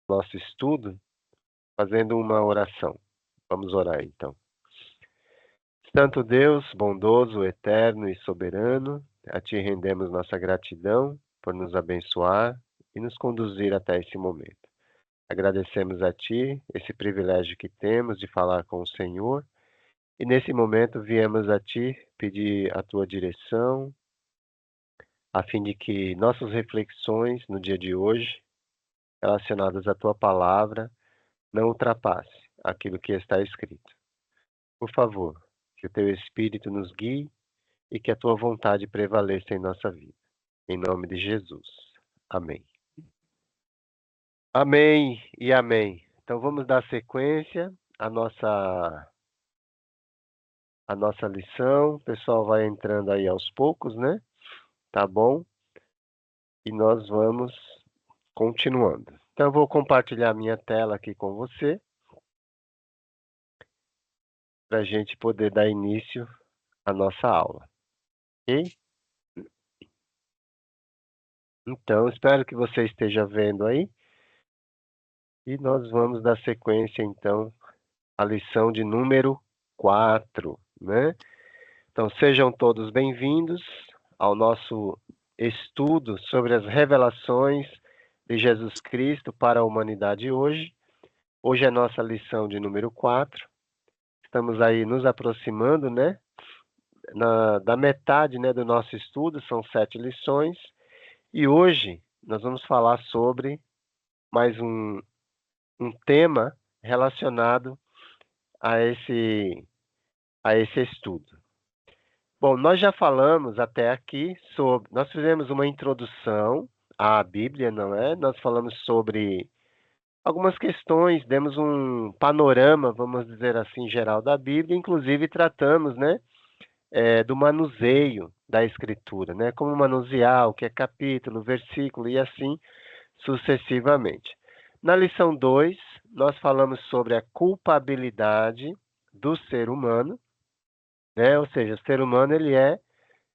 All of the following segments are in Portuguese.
nosso estudo fazendo uma oração. Vamos orar então. Santo Deus, bondoso, eterno e soberano, a Ti rendemos nossa gratidão por nos abençoar e nos conduzir até esse momento. Agradecemos a Ti esse privilégio que temos de falar com o Senhor e nesse momento viemos a Ti pedir a Tua direção, a fim de que nossas reflexões no dia de hoje, relacionadas à Tua palavra, não ultrapasse aquilo que está escrito. Por favor, que o Teu Espírito nos guie e que a Tua vontade prevaleça em nossa vida. Em nome de Jesus. Amém. Amém e amém. Então vamos dar sequência à nossa lição. O pessoal vai entrando aí aos poucos, né? Tá bom? E nós vamos continuando. Então eu vou compartilhar minha tela aqui com você para a gente poder dar início à nossa aula. Ok? Então, espero que você esteja vendo aí. E nós vamos dar sequência, então, à lição de número 4, né? Então, sejam todos bem-vindos ao nosso estudo sobre as revelações de Jesus Cristo para a humanidade hoje. Hoje é nossa lição de número 4. Estamos aí nos aproximando, né? Da metade, né, do nosso estudo, são 7 lições. E hoje nós vamos falar sobre mais um tema relacionado a esse estudo. Bom, nós já falamos até aqui sobre, nós fizemos uma introdução à Bíblia, não é? Nós falamos sobre algumas questões, demos um panorama, vamos dizer assim, geral da Bíblia, inclusive tratamos, né, do manuseio da Escritura, né? Como manusear, o que é capítulo, versículo e assim sucessivamente. Na lição 2, nós falamos sobre a culpabilidade do ser humano, né? Ou seja, o ser humano ele é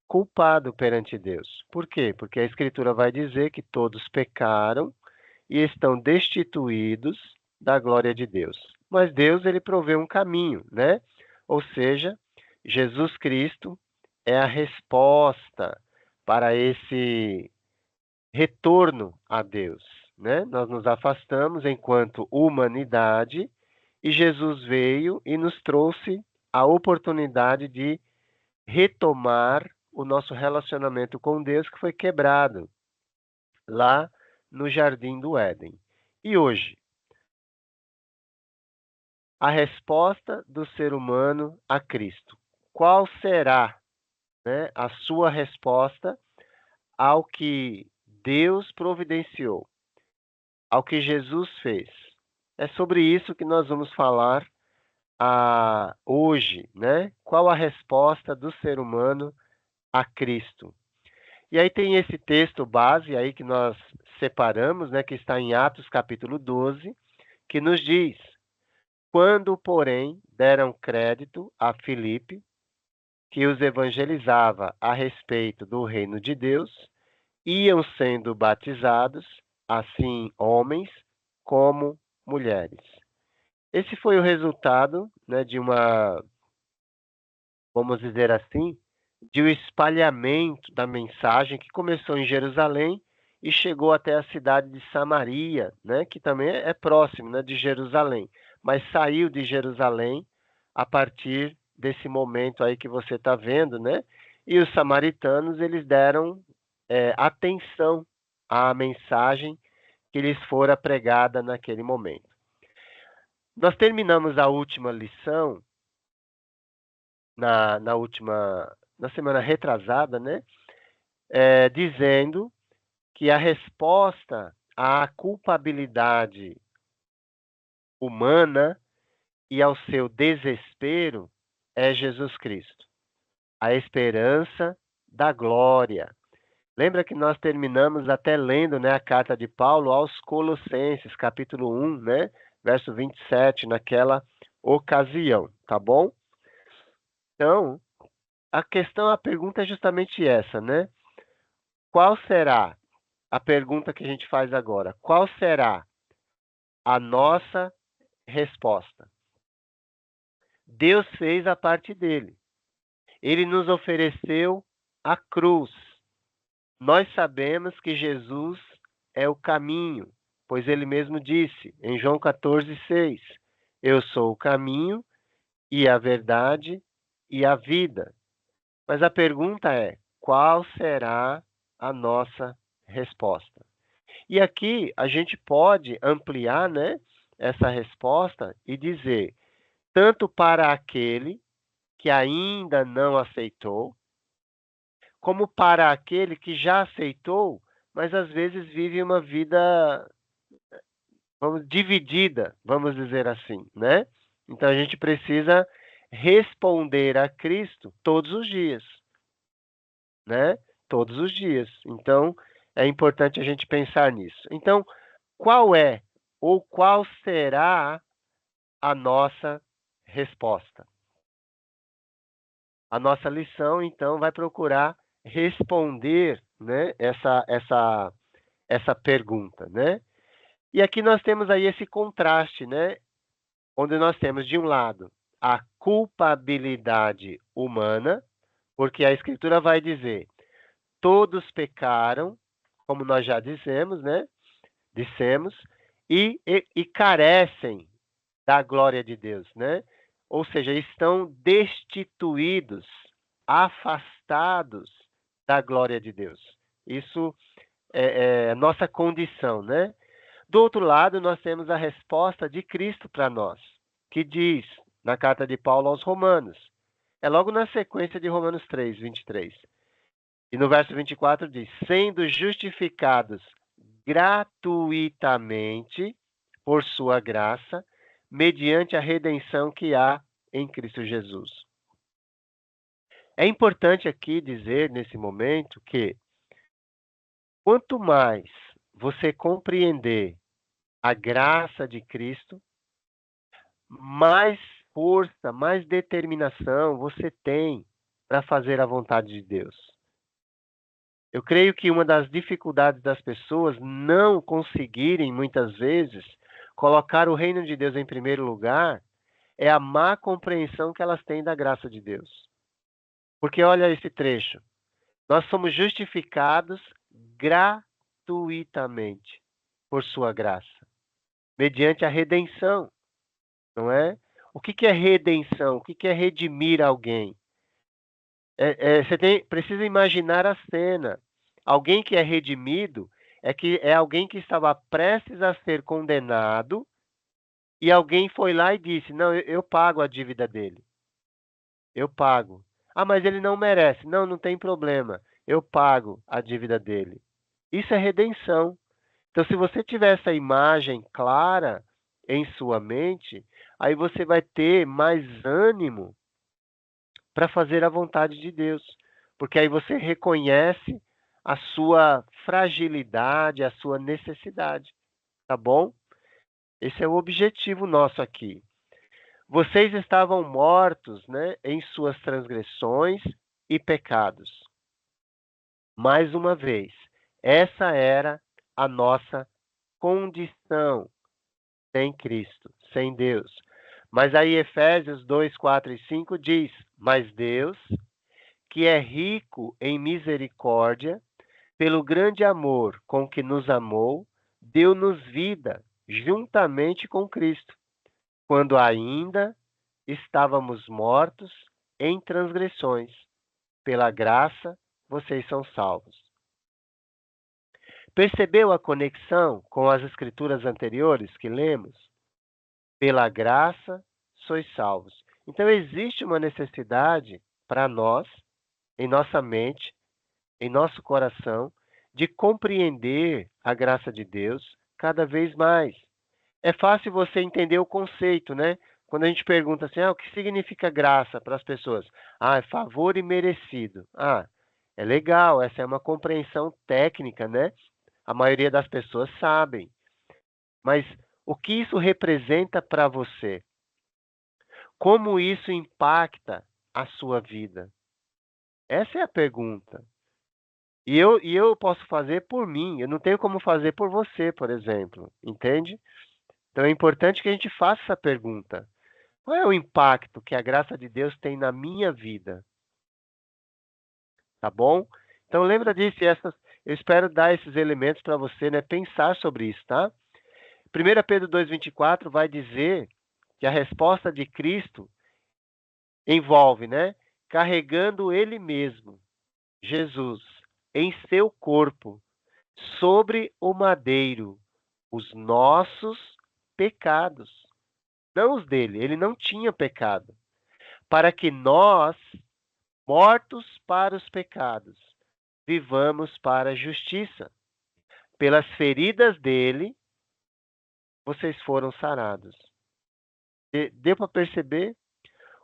culpado perante Deus. Por quê? Porque a Escritura vai dizer que todos pecaram e estão destituídos da glória de Deus. Mas Deus ele provê um caminho, né? Ou seja, Jesus Cristo é a resposta para esse retorno a Deus, né? Nós nos afastamos enquanto humanidade e Jesus veio e nos trouxe a oportunidade de retomar o nosso relacionamento com Deus que foi quebrado lá no Jardim do Éden. E hoje, a resposta do ser humano a Cristo. Qual será, né, a sua resposta ao que Deus providenciou, ao que Jesus fez? É sobre isso que nós vamos falar hoje, né? Qual a resposta do ser humano a Cristo? E aí tem esse texto base aí que nós separamos, né, que está em Atos capítulo 12, que nos diz: quando, porém, deram crédito a Filipe, que os evangelizava a respeito do reino de Deus, iam sendo batizados, assim homens como mulheres. Esse foi o resultado, né, de uma, vamos dizer assim, de um espalhamento da mensagem que começou em Jerusalém e chegou até a cidade de Samaria, né, que também é próximo, né, de Jerusalém, mas saiu de Jerusalém a partir desse momento aí que você está vendo, né? E os samaritanos eles deram atenção à mensagem que lhes fora pregada naquele momento. Nós terminamos a última lição na semana retrasada, né? Dizendo que a resposta à culpabilidade humana e ao seu desespero é Jesus Cristo, a esperança da glória. Lembra que nós terminamos até lendo, né, a carta de Paulo aos Colossenses, capítulo 1, né, verso 27, naquela ocasião, tá bom? Então, a pergunta é justamente essa, né? Qual será a pergunta que a gente faz agora? Qual será a nossa resposta. Deus fez a parte dele. Ele nos ofereceu a cruz. Nós sabemos que Jesus é o caminho, pois ele mesmo disse em João 14:6: Eu sou o caminho e a verdade e a vida. Mas a pergunta é: qual será a nossa resposta? E aqui a gente pode ampliar, né, essa resposta e dizer: tanto para aquele que ainda não aceitou, como para aquele que já aceitou, mas às vezes vive uma vida, vamos, dividida, vamos dizer assim, né? Então a gente precisa responder a Cristo todos os dias, né? Todos os dias. Então é importante a gente pensar nisso. Então, qual é ou qual será a nossa resposta? A nossa lição, então, vai procurar responder, né, essa pergunta, né? E aqui nós temos aí esse contraste, né, onde nós temos de um lado a culpabilidade humana, porque a Escritura vai dizer: todos pecaram, como nós já dissemos, né? Dissemos, e carecem da glória de Deus, né? Ou seja, estão destituídos, afastados da glória de Deus. Isso é nossa condição, né? Do outro lado, nós temos a resposta de Cristo para nós, que diz na carta de Paulo aos Romanos. É logo na sequência de Romanos 3:23. E no verso 24 diz: sendo justificados gratuitamente por sua graça, mediante a redenção que há em Cristo Jesus. É importante aqui dizer, nesse momento, que quanto mais você compreender a graça de Cristo, mais força, mais determinação você tem para fazer a vontade de Deus. Eu creio que uma das dificuldades das pessoas não conseguirem, muitas vezes, colocar o reino de Deus em primeiro lugar é a má compreensão que elas têm da graça de Deus. Porque olha esse trecho. Nós somos justificados gratuitamente por sua graça, mediante a redenção, não é? O que é redenção? O que é redimir alguém? Você precisa imaginar a cena. Alguém que é redimido é alguém que estava prestes a ser condenado e alguém foi lá e disse: não, eu pago a dívida dele. Eu pago. Ah, mas ele não merece. Não, não tem problema. Eu pago a dívida dele. Isso é redenção. Então, se você tiver essa imagem clara em sua mente, aí você vai ter mais ânimo para fazer a vontade de Deus, porque aí você reconhece a sua fragilidade, a sua necessidade, tá bom? Esse é o objetivo nosso aqui. Vocês estavam mortos, né, em suas transgressões e pecados. Mais uma vez, essa era a nossa condição sem Cristo, sem Deus. Mas aí Efésios 2, 4 e 5 diz: mas Deus, que é rico em misericórdia, pelo grande amor com que nos amou, deu-nos vida juntamente com Cristo, quando ainda estávamos mortos em transgressões. Pela graça, vocês são salvos. Percebeu a conexão com as escrituras anteriores que lemos? Pela graça, sois salvos. Então, existe uma necessidade para nós, em nossa mente, em nosso coração, de compreender a graça de Deus cada vez mais. É fácil você entender o conceito, né? Quando a gente pergunta assim, o que significa graça para as pessoas? Ah, é favor imerecido. Ah, é legal, essa é uma compreensão técnica, né? A maioria das pessoas sabem. Mas o que isso representa para você? Como isso impacta a sua vida? Essa é a pergunta. E eu posso fazer por mim, eu não tenho como fazer por você, por exemplo, entende? Então é importante que a gente faça essa pergunta. Qual é o impacto que a graça de Deus tem na minha vida? Tá bom? Então lembra disso, eu espero dar esses elementos para você, né, pensar sobre isso, tá? 1 Pedro 2,24 vai dizer que a resposta de Cristo envolve, né, carregando Ele mesmo, Jesus, em seu corpo, sobre o madeiro, os nossos pecados, não os dele, ele não tinha pecado, para que nós, mortos para os pecados, vivamos para a justiça. Pelas feridas dele, vocês foram sarados. Deu para perceber?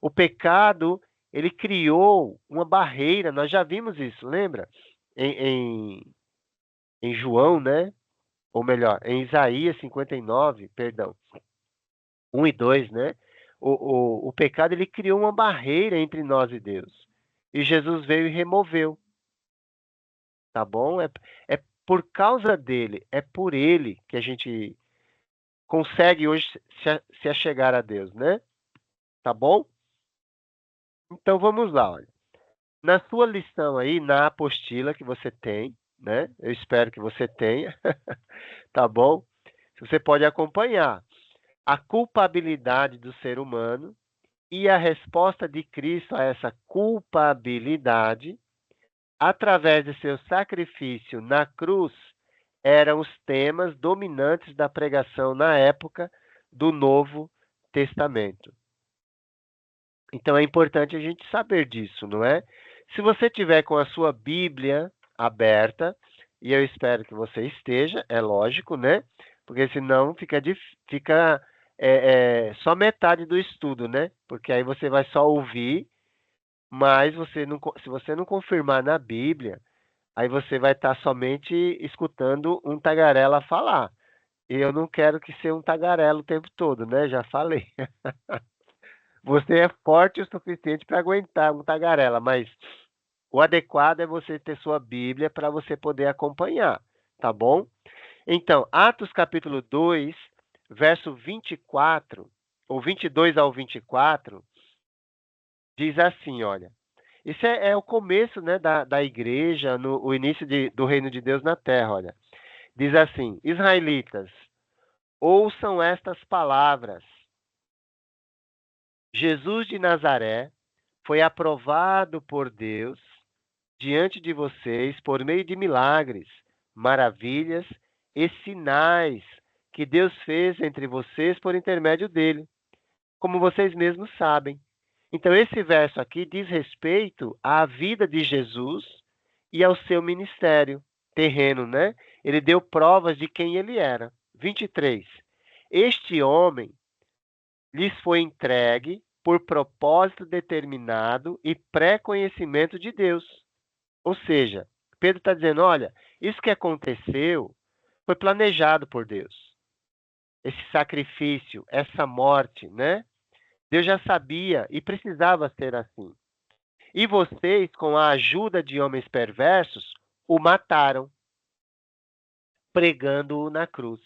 O pecado, ele criou uma barreira, nós já vimos isso, lembra? Em, em, em João, né? Ou melhor, em Isaías 59, perdão, 1 e 2, né? O pecado, ele criou uma barreira entre nós e Deus. E Jesus veio e removeu, tá bom? É por causa dele, é por ele que a gente consegue hoje se achegar a Deus, né? Tá bom? Então vamos lá, olha. Na sua lição aí, na apostila que você tem, né? Eu espero que você tenha, tá bom? Você pode acompanhar a culpabilidade do ser humano e a resposta de Cristo a essa culpabilidade através de seu sacrifício na cruz eram os temas dominantes da pregação na época do Novo Testamento. Então é importante a gente saber disso, não é? Se você tiver com a sua Bíblia aberta, e eu espero que você esteja, é lógico, né? Porque senão fica só metade do estudo, né? Porque aí você vai só ouvir, mas se você não confirmar na Bíblia, aí você vai estar somente escutando um tagarela falar. E eu não quero que seja um tagarela o tempo todo, né? Já falei. Você é forte o suficiente para aguentar um tagarela, mas o adequado é você ter sua Bíblia para você poder acompanhar, tá bom? Então, Atos capítulo 2, verso 24, ou 22 ao 24, diz assim, olha. Isso é o começo, né, da igreja, o início do reino de Deus na terra, olha. Diz assim, israelitas, ouçam estas palavras. Jesus de Nazaré foi aprovado por Deus diante de vocês por meio de milagres, maravilhas e sinais que Deus fez entre vocês por intermédio dele, como vocês mesmos sabem. Então, esse verso aqui diz respeito à vida de Jesus e ao seu ministério terreno, né? Ele deu provas de quem ele era. 23. Este homem lhes foi entregue por propósito determinado e pré-conhecimento de Deus. Ou seja, Pedro está dizendo: olha, isso que aconteceu foi planejado por Deus. Esse sacrifício, essa morte, né? Deus já sabia e precisava ser assim. E vocês, com a ajuda de homens perversos, o mataram, pregando-o na cruz.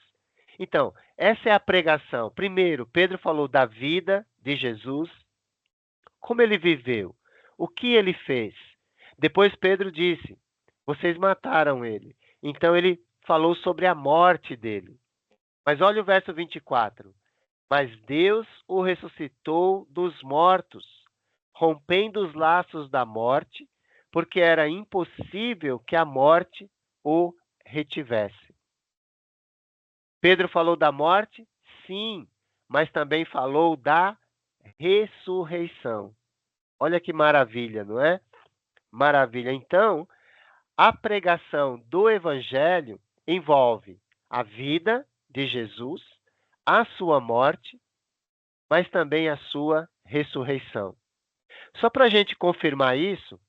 Então, essa é a pregação. Primeiro, Pedro falou da vida de Jesus, como ele viveu, o que ele fez. Depois Pedro disse: vocês mataram ele. Então ele falou sobre a morte dele. Mas olha o verso 24. Mas Deus o ressuscitou dos mortos, rompendo os laços da morte, porque era impossível que a morte o retivesse. Pedro falou da morte? Sim, mas também falou da ressurreição. Olha que maravilha, não é? Maravilha. Então, a pregação do evangelho envolve a vida de Jesus, a sua morte, mas também a sua ressurreição. Só para a gente confirmar isso,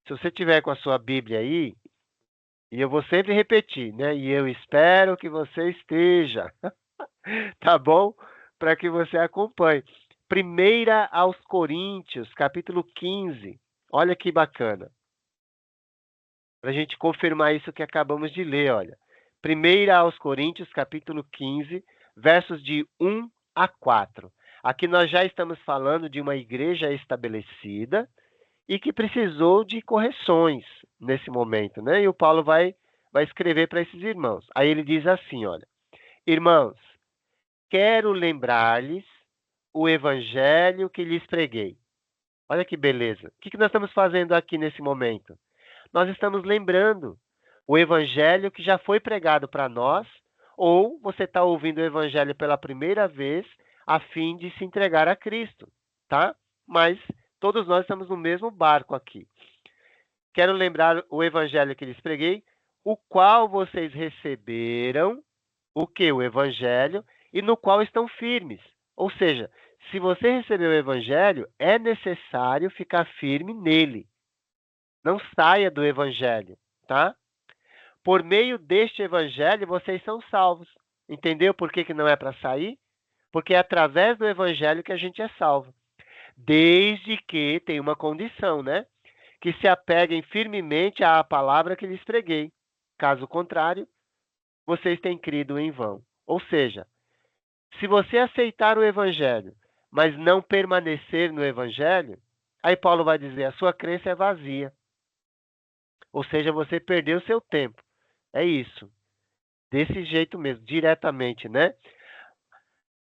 se você tiver com a sua Bíblia aí, e eu vou sempre repetir, né? E eu espero que você esteja, tá bom? Para que você acompanhe. Primeira aos Coríntios, capítulo 15. Olha que bacana. Para a gente confirmar isso que acabamos de ler, olha. Primeira aos Coríntios, capítulo 15, versos de 1 a 4. Aqui nós já estamos falando de uma igreja estabelecida e que precisou de correções nesse momento, né? E o Paulo vai escrever para esses irmãos. Aí ele diz assim, olha: irmãos, quero lembrar-lhes o evangelho que lhes preguei. Olha que beleza. O que nós estamos fazendo aqui nesse momento? Nós estamos lembrando o evangelho que já foi pregado para nós, ou você está ouvindo o evangelho pela primeira vez a fim de se entregar a Cristo, tá? Mas todos nós estamos no mesmo barco aqui. Quero lembrar o evangelho que lhes preguei, o qual vocês receberam, o que? O evangelho, e no qual estão firmes. Ou seja, se você recebeu o evangelho, é necessário ficar firme nele. Não saia do evangelho, tá? Por meio deste evangelho, vocês são salvos. Entendeu por que não é para sair? Porque é através do evangelho que a gente é salvo. Desde que tem uma condição, né? Que se apeguem firmemente à palavra que lhes preguei. Caso contrário, vocês têm crido em vão. Ou seja, se você aceitar o evangelho, mas não permanecer no evangelho, aí Paulo vai dizer, a sua crença é vazia. Ou seja, você perdeu seu tempo. É isso. Desse jeito mesmo, diretamente, né?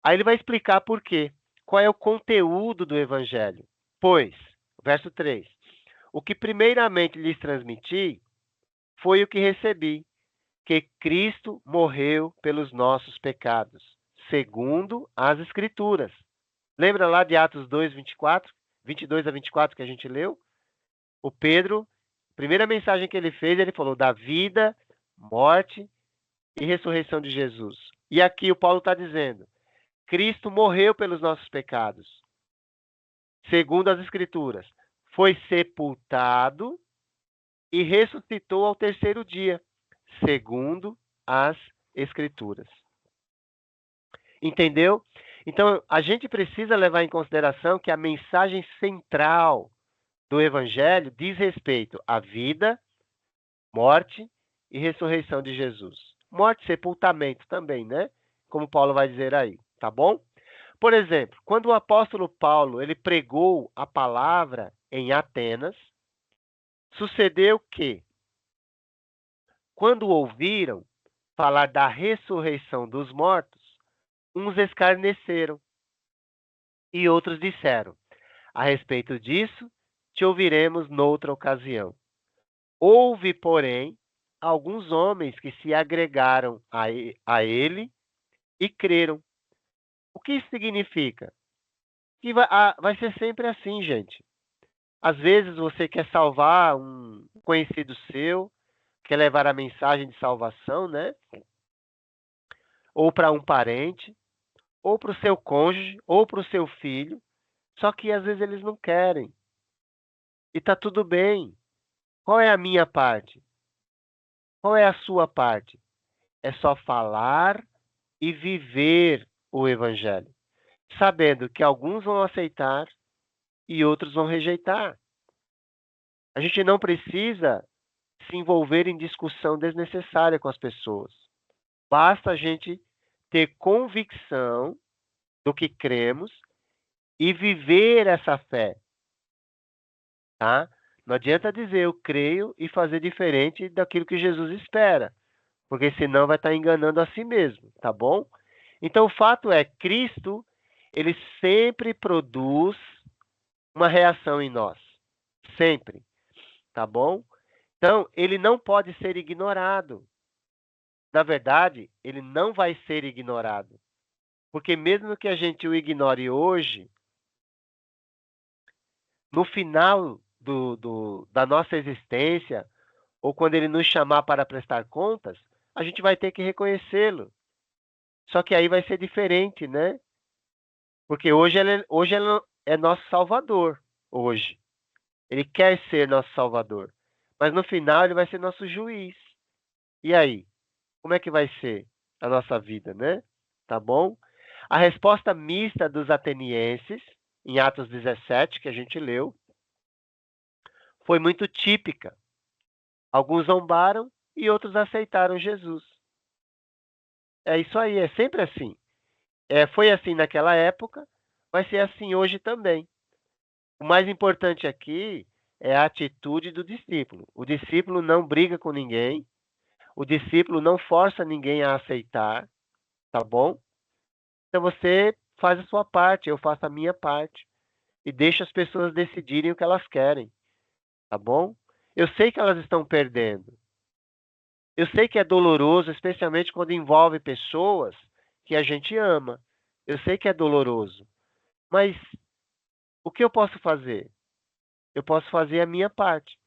Aí ele vai explicar por quê. Qual é o conteúdo do evangelho? Pois, verso 3. O que primeiramente lhes transmiti foi o que recebi, que Cristo morreu pelos nossos pecados, segundo as Escrituras. Lembra lá de Atos 2, 24, 22 a 24 que a gente leu? O Pedro, primeira mensagem que ele fez, ele falou da vida, morte e ressurreição de Jesus. E aqui o Paulo está dizendo, Cristo morreu pelos nossos pecados, segundo as Escrituras. Foi sepultado e ressuscitou ao terceiro dia, segundo as Escrituras. Entendeu? Então, a gente precisa levar em consideração que a mensagem central do Evangelho diz respeito à vida, morte e ressurreição de Jesus. Morte e sepultamento também, né? Como Paulo vai dizer aí, tá bom? Por exemplo, quando o apóstolo Paulo ele pregou a palavra em Atenas, sucedeu que, quando ouviram falar da ressurreição dos mortos, uns escarneceram e outros disseram, a respeito disso, te ouviremos noutra ocasião. Houve, porém, alguns homens que se agregaram a ele e creram. O que isso significa? Que vai ser sempre assim, gente. Às vezes você quer salvar um conhecido seu, quer levar a mensagem de salvação, né? Ou para um parente, ou para o seu cônjuge, ou para o seu filho. Só que às vezes eles não querem. E tá tudo bem. Qual é a minha parte? Qual é a sua parte? É só falar e viver o evangelho, sabendo que alguns vão aceitar e outros vão rejeitar. A gente não precisa se envolver em discussão desnecessária com as pessoas. Basta a gente ter convicção do que cremos e viver essa fé, tá? Não adianta dizer eu creio e fazer diferente daquilo que Jesus espera, porque senão vai estar enganando a si mesmo, tá bom? Então o fato é, Cristo, ele sempre produz uma reação em nós, sempre, tá bom? Então, ele não pode ser ignorado. Na verdade, ele não vai ser ignorado. Porque mesmo que a gente o ignore hoje, no final da nossa existência, ou quando ele nos chamar para prestar contas, a gente vai ter que reconhecê-lo. Só que aí vai ser diferente, né? Porque hoje ele é nosso Salvador. Hoje. Ele quer ser nosso Salvador. Mas no final ele vai ser nosso juiz. E aí? Como é que vai ser a nossa vida, né? Tá bom? A resposta mista dos atenienses, em Atos 17, que a gente leu, foi muito típica. Alguns zombaram e outros aceitaram Jesus. É isso aí, é sempre assim. Foi assim naquela época, vai ser assim hoje também. O mais importante aqui é a atitude do discípulo. O discípulo não briga com ninguém, o discípulo não força ninguém a aceitar, tá bom? Então você faz a sua parte, eu faço a minha parte e deixa as pessoas decidirem o que elas querem, tá bom? Eu sei que elas estão perdendo. Eu sei que é doloroso, especialmente quando envolve pessoas que a gente ama. Eu sei que é doloroso, mas o que eu posso fazer? Eu posso fazer a minha parte.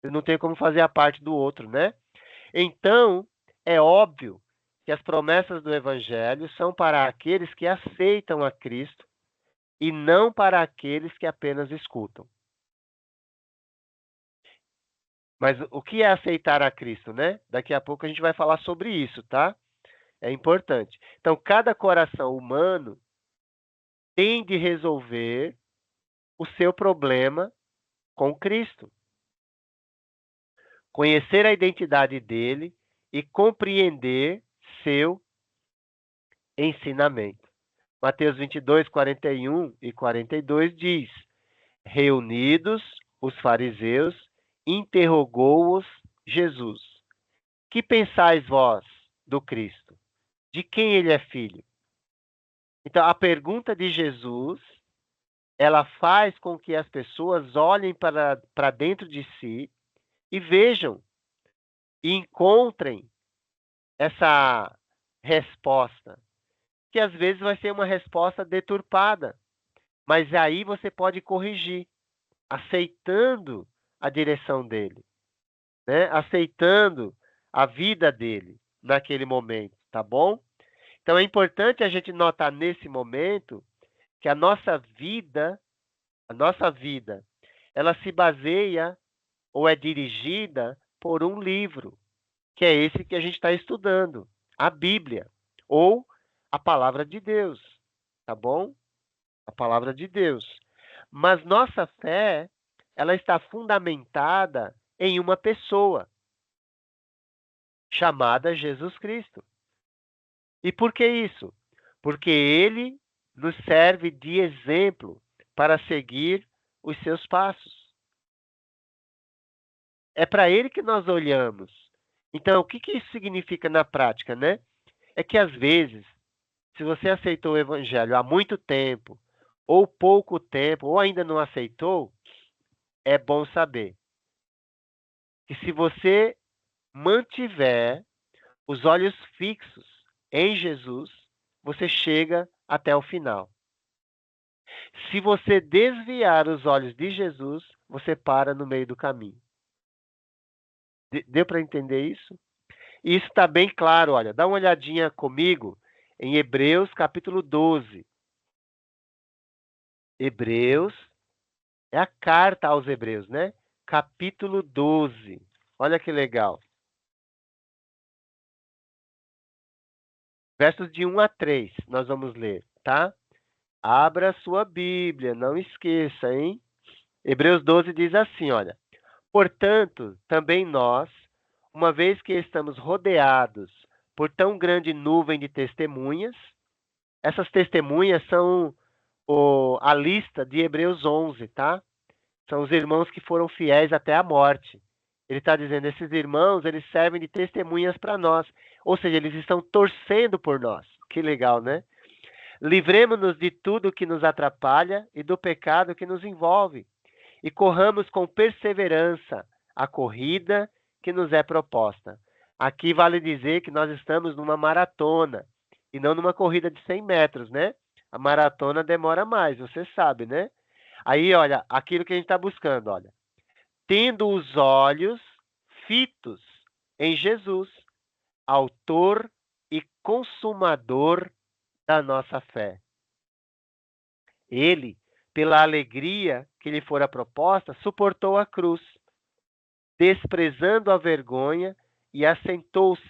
Eu não tenho como fazer a parte do outro, né? Então, é óbvio que as promessas do Evangelho são para aqueles que aceitam a Cristo e não para aqueles que apenas escutam. Mas o que é aceitar a Cristo, né? Daqui a pouco a gente vai falar sobre isso, tá? É importante. Então, cada coração humano tem de resolver o seu problema com Cristo, conhecer a identidade dele e compreender seu ensinamento. Mateus 22, 41 e 42 diz: Reunidos os fariseus, interrogou-os Jesus: Que pensais vós do Cristo? De quem ele é filho? Então, a pergunta de Jesus, ela faz com que as pessoas olhem para dentro de si e vejam e encontrem essa resposta, que às vezes vai ser uma resposta deturpada, mas aí você pode corrigir, aceitando a direção dele, né? Aceitando a vida dele naquele momento, tá bom? Então é importante a gente notar nesse momento que a nossa vida, ela se baseia ou é dirigida por um livro, que é esse que a gente está estudando, a Bíblia, ou a palavra de Deus, tá bom? A palavra de Deus. Mas nossa fé, ela está fundamentada em uma pessoa chamada Jesus Cristo. E por que isso? Porque ele nos serve de exemplo para seguir os seus passos. É para ele que nós olhamos. Então, o que que isso significa na prática, né? É que às vezes, se você aceitou o evangelho há muito tempo, ou pouco tempo, ou ainda não aceitou, é bom saber que se você mantiver os olhos fixos em Jesus, você chega até o final. Se você desviar os olhos de Jesus, você para no meio do caminho. Deu para entender isso? E isso está bem claro, olha. Dá uma olhadinha comigo em Hebreus capítulo 12. Hebreus é a carta aos Hebreus, né? Capítulo 12. Olha que legal. Versos de 1 a 3, nós vamos ler, tá? Abra a sua Bíblia, não esqueça, hein? Hebreus 12 diz assim, olha: Portanto, também nós, uma vez que estamos rodeados por tão grande nuvem de testemunhas, essas testemunhas são a lista de Hebreus 11, tá? São os irmãos que foram fiéis até a morte. Ele está dizendo, esses irmãos, eles servem de testemunhas para nós. Ou seja, eles estão torcendo por nós. Que legal, né? Livremos-nos de tudo que nos atrapalha e do pecado que nos envolve. E corramos com perseverança a corrida que nos é proposta. Aqui vale dizer que nós estamos numa maratona e não numa corrida de 100 metros, né? A maratona demora mais, você sabe, né? Aí, olha, aquilo que a gente está buscando, olha. Tendo os olhos fitos em Jesus, autor e consumador da nossa fé. Ele, pela alegria que lhe fora proposta, suportou a cruz, desprezando a vergonha, e assentou-se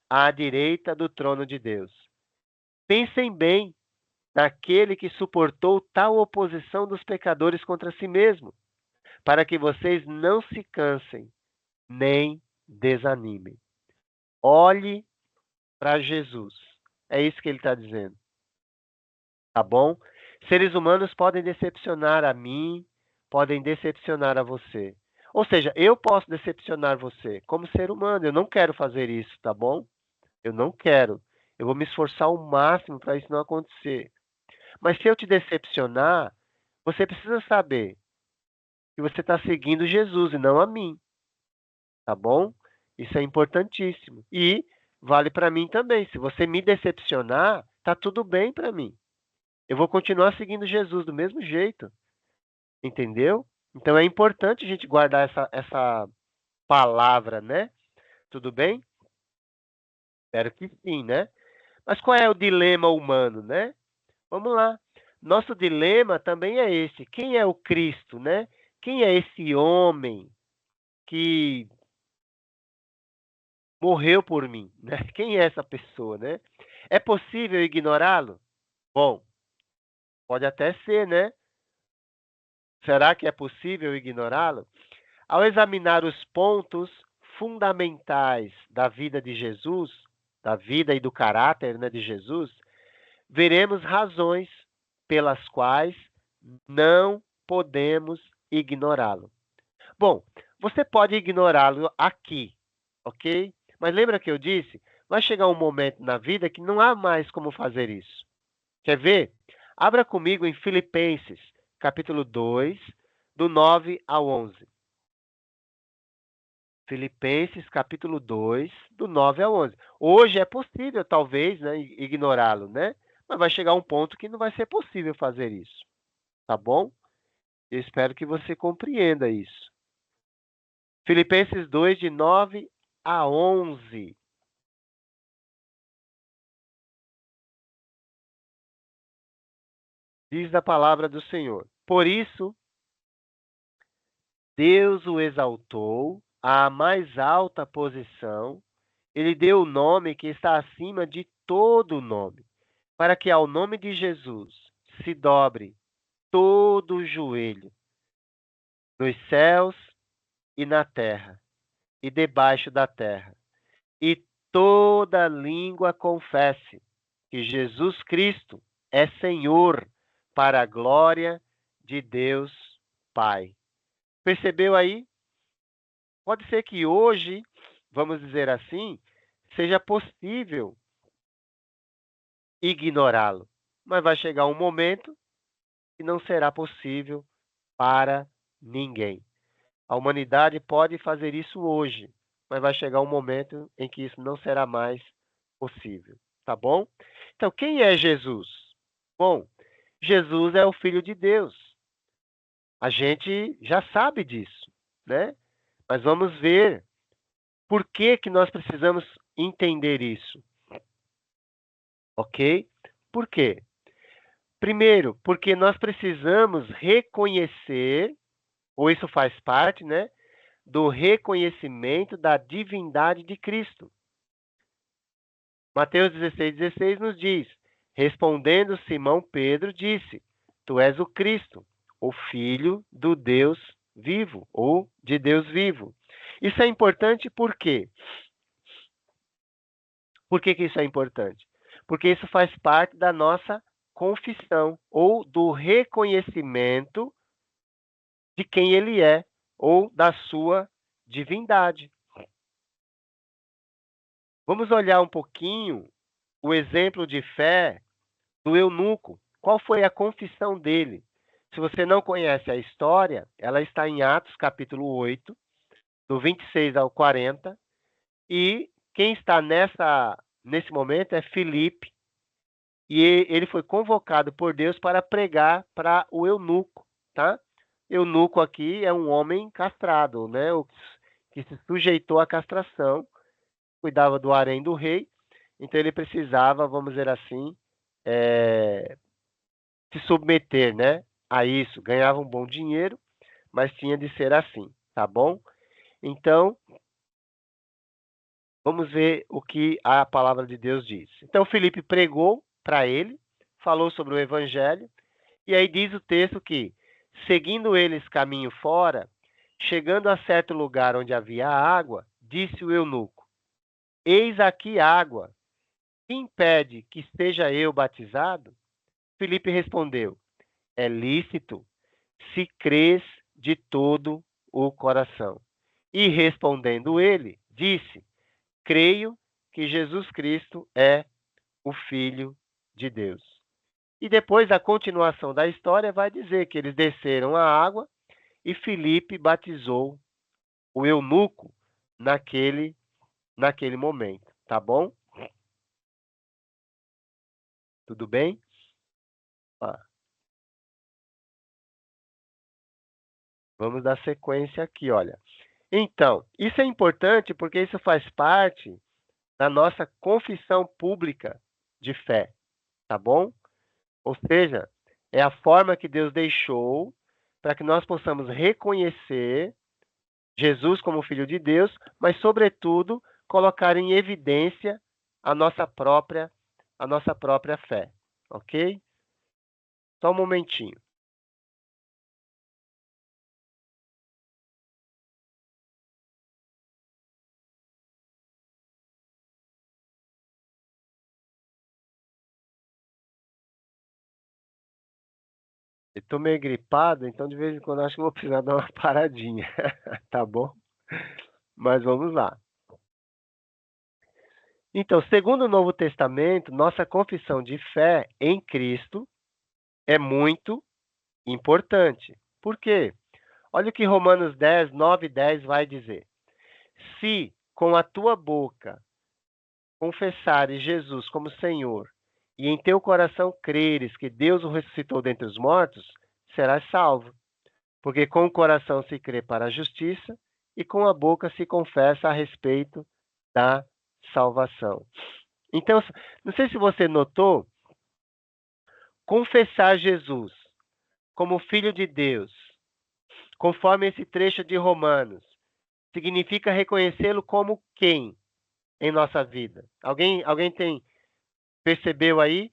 à direita do trono de Deus. Pensem bem naquele que suportou tal oposição dos pecadores contra si mesmo, para que vocês não se cansem nem desanimem. Olhe para Jesus. É isso que ele está dizendo. tá bom? Seres humanos podem decepcionar a mim, podem decepcionar a você. Ou seja, eu posso decepcionar você como ser humano. Eu não quero fazer isso, tá bom? Eu não quero. Eu vou me esforçar ao máximo para isso não acontecer. Mas se eu te decepcionar, você precisa saber que você está seguindo Jesus e não a mim, tá bom? Isso é importantíssimo. E vale para mim também. Se você me decepcionar, tá tudo bem para mim. Eu vou continuar seguindo Jesus do mesmo jeito, entendeu? Então é importante a gente guardar essa palavra, né? Tudo bem? Espero que sim, né? Mas qual é o dilema humano, né? Vamos lá. Nosso dilema também é esse. Quem é o Cristo, né? Quem é esse homem que morreu por mim, né? Quem é essa pessoa, né? É possível ignorá-lo? Bom, pode até ser, né? Será que é possível ignorá-lo? Ao examinar os pontos fundamentais da vida de Jesus, da vida e do caráter, né, de Jesus, veremos razões pelas quais não podemos ignorá-lo. Bom, você pode ignorá-lo aqui, ok? Mas lembra que eu disse? Vai chegar um momento na vida que não há mais como fazer isso. Quer ver? Abra comigo em Filipenses, capítulo 2, do 9 ao 11. Filipenses, capítulo 2, do 9 ao 11. Hoje é possível, talvez, né, ignorá-lo, né? Mas vai chegar um ponto que não vai ser possível fazer isso, tá bom? Eu espero que você compreenda isso. Filipenses 2, de 9 a 11. Diz a palavra do Senhor. Por isso, Deus o exaltou à mais alta posição. Ele deu o nome que está acima de todo nome, para que ao nome de Jesus se dobre todo o joelho, nos céus e na terra, e debaixo da terra, e toda língua confesse que Jesus Cristo é Senhor, para a glória de Deus Pai. Percebeu aí? Pode ser que hoje, vamos dizer assim, seja possível ignorá-lo, mas vai chegar um momento que não será possível para ninguém. A humanidade pode fazer isso hoje, mas vai chegar um momento em que isso não será mais possível, tá bom? Então, quem é Jesus? Bom, Jesus é o Filho de Deus. A gente já sabe disso, né? Mas vamos ver por que que nós precisamos entender isso, ok? Por quê? Primeiro, porque nós precisamos reconhecer, ou isso faz parte, né, do reconhecimento da divindade de Cristo. Mateus 16,16 nos diz: respondendo Simão Pedro, disse: Tu és o Cristo, o Filho do Deus vivo, ou de Deus vivo. Isso é importante por quê? Por que que isso é importante? Porque isso faz parte da nossa confissão, ou do reconhecimento de quem ele é, ou da sua divindade. Vamos olhar um pouquinho o exemplo de fé do eunuco. Qual foi a confissão dele? Se você não conhece a história, ela está em Atos capítulo 8, do 26 ao 40, e quem está nesse momento é Filipe, e ele foi convocado por Deus para pregar para o eunuco, tá? Eunuco aqui é um homem castrado, né? O que se sujeitou à castração, cuidava do harém do rei, então ele precisava, vamos dizer assim, se submeter, né, a isso. Ganhava um bom dinheiro, mas tinha de ser assim, tá bom? Então, vamos ver o que a palavra de Deus diz. Então, Filipe pregou para ele, falou sobre o evangelho, e aí diz o texto que, seguindo eles caminho fora, chegando a certo lugar onde havia água, disse o eunuco: Eis aqui água. Que impede que esteja eu batizado? Filipe respondeu: é lícito, se crês de todo o coração. E respondendo ele, disse: creio que Jesus Cristo é o Filho de Deus. E depois a continuação da história vai dizer que eles desceram a água e Filipe batizou o eunuco naquele momento, tá bom? Tudo bem? Vamos dar sequência aqui, olha. Então, isso é importante porque isso faz parte da nossa confissão pública de fé, tá bom? Ou seja, é a forma que Deus deixou para que nós possamos reconhecer Jesus como Filho de Deus, mas, sobretudo, colocar em evidência a nossa própria fé, ok? Só um momentinho. Eu tô meio gripado, então de vez em quando acho que eu vou precisar dar uma paradinha, tá bom? Mas vamos lá. Então, segundo o Novo Testamento, nossa confissão de fé em Cristo é muito importante. Por quê? Olha o que Romanos 10, 9 e 10 vai dizer. Se com a tua boca confessares Jesus como Senhor e em teu coração creres que Deus o ressuscitou dentre os mortos, serás salvo. Porque com o coração se crê para a justiça e com a boca se confessa a respeito da salvação. Então, não sei se você notou, confessar Jesus como Filho de Deus, conforme esse trecho de Romanos, significa reconhecê-lo como quem em nossa vida? Alguém percebeu aí?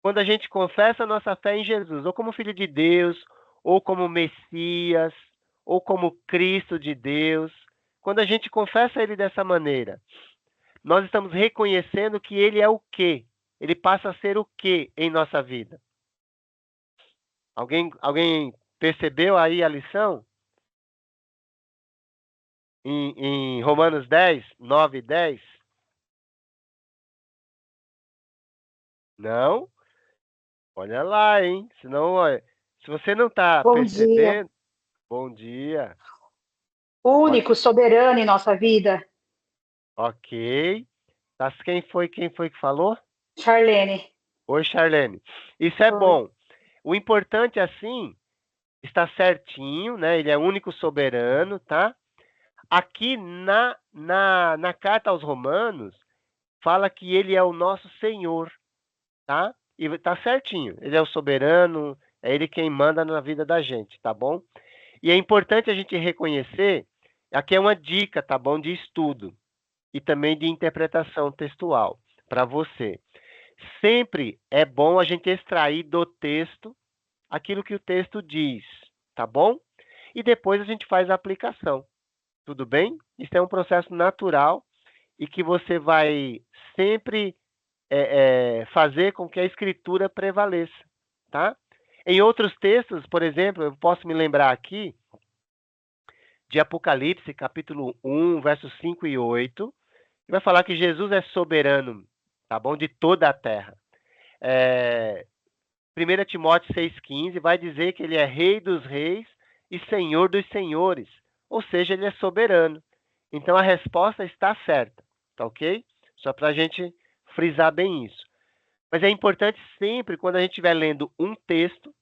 Quando a gente confessa a nossa fé em Jesus, ou como Filho de Deus, ou como Messias, ou como Cristo de Deus, quando a gente confessa Ele dessa maneira, nós estamos reconhecendo que Ele é o quê? Ele passa a ser o quê em nossa vida? Alguém percebeu aí a lição? Em Romanos 10, 9 e 10? Não? Olha lá, hein? Senão, olha, se você não está Bom dia. percebendo, bom dia. Olha, Único, soberano em nossa vida. ok. Mas quem foi que falou? Charlene. Oi, Charlene. Isso é Oi. bom. O importante, assim, está certinho, né? Ele é único soberano, tá? Aqui na carta aos Romanos, fala que ele é o nosso Senhor, tá? E tá certinho. Ele é o soberano, é ele quem manda na vida da gente, tá bom? E é importante a gente reconhecer, aqui é uma dica, tá bom, de estudo e também de interpretação textual para você. Sempre é bom a gente extrair do texto aquilo que o texto diz, tá bom? E depois a gente faz a aplicação, tudo bem? Isso é um processo natural e que você vai sempre fazer com que a escritura prevaleça, tá? Em outros textos, por exemplo, eu posso me lembrar aqui de Apocalipse, capítulo 1, versos 5 e 8, que vai falar que Jesus é soberano, tá bom? De toda a terra. 1 Timóteo 6,15 vai dizer que ele é rei dos reis e senhor dos senhores, ou seja, ele é soberano. Então a resposta está certa, tá ok? Só para a gente frisar bem isso. Mas é importante sempre, quando a gente estiver lendo um texto,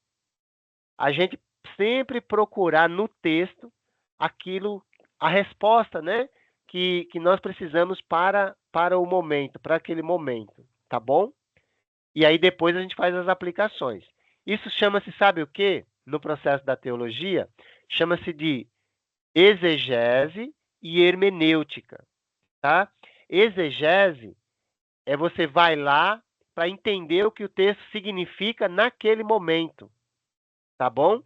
a gente sempre procurar no texto aquilo, a resposta, né? Que nós precisamos para o momento, para aquele momento, tá bom? E aí depois a gente faz as aplicações. Isso chama-se, sabe o quê? No processo da teologia, chama-se de exegese e hermenêutica, tá? Exegese é você vai lá para entender o que o texto significa naquele momento, tá bom?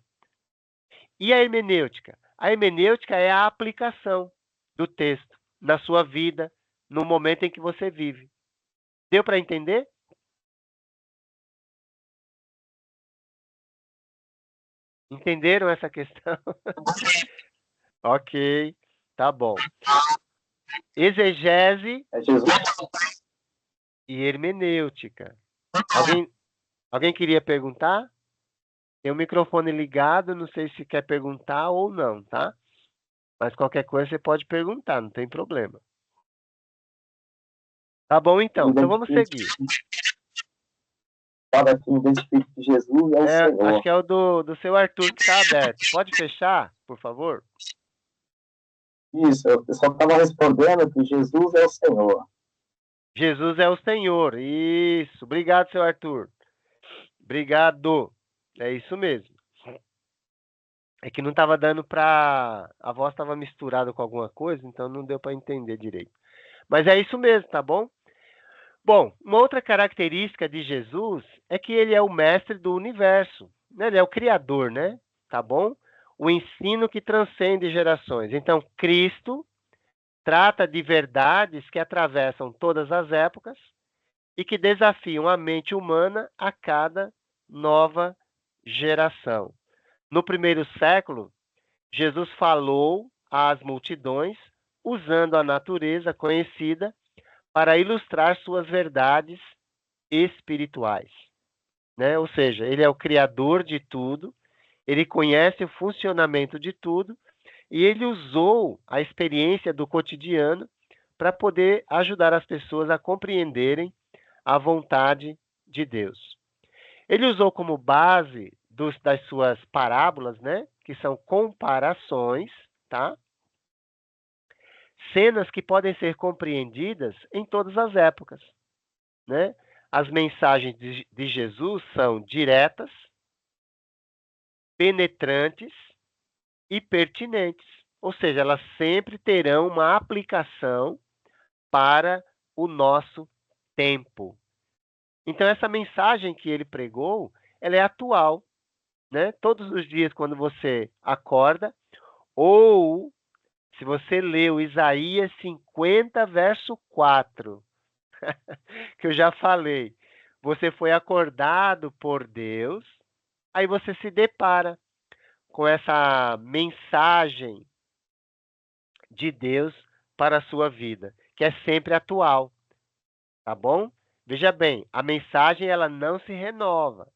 E a hermenêutica? A hermenêutica é a aplicação do texto na sua vida, no momento em que você vive. Deu para entender? Entenderam essa questão? Ok, tá bom. Exegese É Jesus. e hermenêutica. Alguém queria perguntar? Tem o microfone ligado, não sei se quer perguntar ou não, tá? Mas qualquer coisa você pode perguntar, não tem problema. Tá bom então, então vamos seguir. Fala que identifique que Jesus é o Senhor. Acho que é o do seu Arthur que está aberto. Pode fechar, por favor? Isso, eu só estava respondendo que Jesus é o Senhor. Jesus é o Senhor. Isso. Obrigado, seu Arthur. Obrigado. É isso mesmo. É que não estava dando para... A voz estava misturada com alguma coisa, então não deu para entender direito. Mas é isso mesmo, tá bom? Bom, uma outra característica de Jesus é que ele é o mestre do universo. Né? Ele é o criador, né? Tá bom? O ensino que transcende gerações. Então, Cristo trata de verdades que atravessam todas as épocas e que desafiam a mente humana a cada nova geração. No primeiro século, Jesus falou às multidões usando a natureza conhecida para ilustrar suas verdades espirituais. Né? Ou seja, ele é o criador de tudo, ele conhece o funcionamento de tudo e ele usou a experiência do cotidiano para poder ajudar as pessoas a compreenderem a vontade de Deus. Ele usou como base das suas parábolas, né, que são comparações, tá? Cenas que podem ser compreendidas em todas as épocas, né? As mensagens de Jesus são diretas, penetrantes e pertinentes, ou seja, elas sempre terão uma aplicação para o nosso tempo. Então, essa mensagem que ele pregou, ela é atual, né? Todos os dias, quando você acorda, ou se você leu Isaías 50, verso 4, que eu já falei, você foi acordado por Deus, aí você se depara com essa mensagem de Deus para a sua vida, que é sempre atual, tá bom? Veja bem, a mensagem ela não se renova,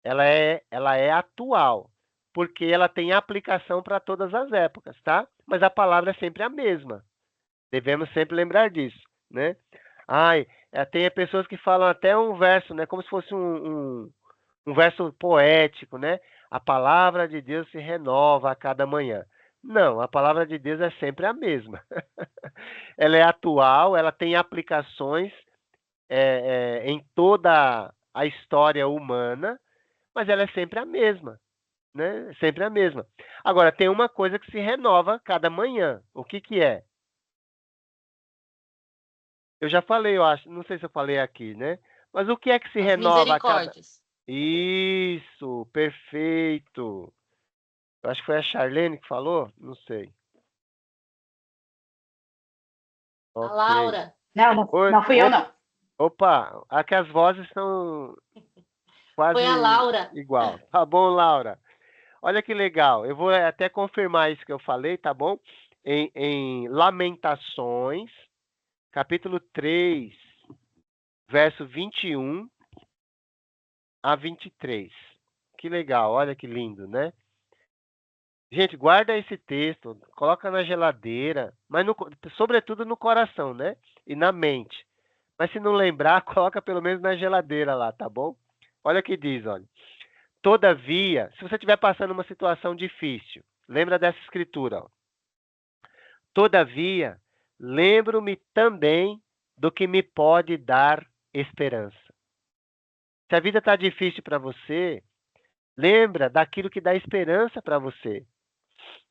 ela é atual, porque ela tem aplicação para todas as épocas, tá? Mas a palavra é sempre a mesma. Devemos sempre lembrar disso, né? Ai, tem pessoas que falam até um verso, né? Como se fosse um verso poético, né? A palavra de Deus se renova a cada manhã. Não, a palavra de Deus é sempre a mesma. Ela é atual, ela tem aplicações em toda a história humana, mas ela é sempre a mesma, né? Sempre a mesma. Agora, tem uma coisa que se renova cada manhã. O que que é? Eu já falei, eu acho, não sei se eu falei aqui, né? Mas o que é que se As renova a cada... misericórdias. Isso, perfeito. Eu acho que foi a Charlene que falou, não sei. A Ok. Laura. Não fui eu, não. Opa, aqui as vozes são quase Foi a Laura. igual. Tá bom, Laura? Olha que legal. Eu vou até confirmar isso que eu falei, tá bom? Em Lamentações, capítulo 3, verso 21 a 23. Que legal, olha que lindo, né? Gente, guarda esse texto, coloca na geladeira, mas sobretudo no coração, né? E na mente. Mas se não lembrar, coloca pelo menos na geladeira lá, tá bom? Olha o que diz, olha. Todavia, se você estiver passando uma situação difícil, lembra dessa escritura, ó. Todavia, lembro-me também do que me pode dar esperança. Se a vida está difícil para você, lembra daquilo que dá esperança para você.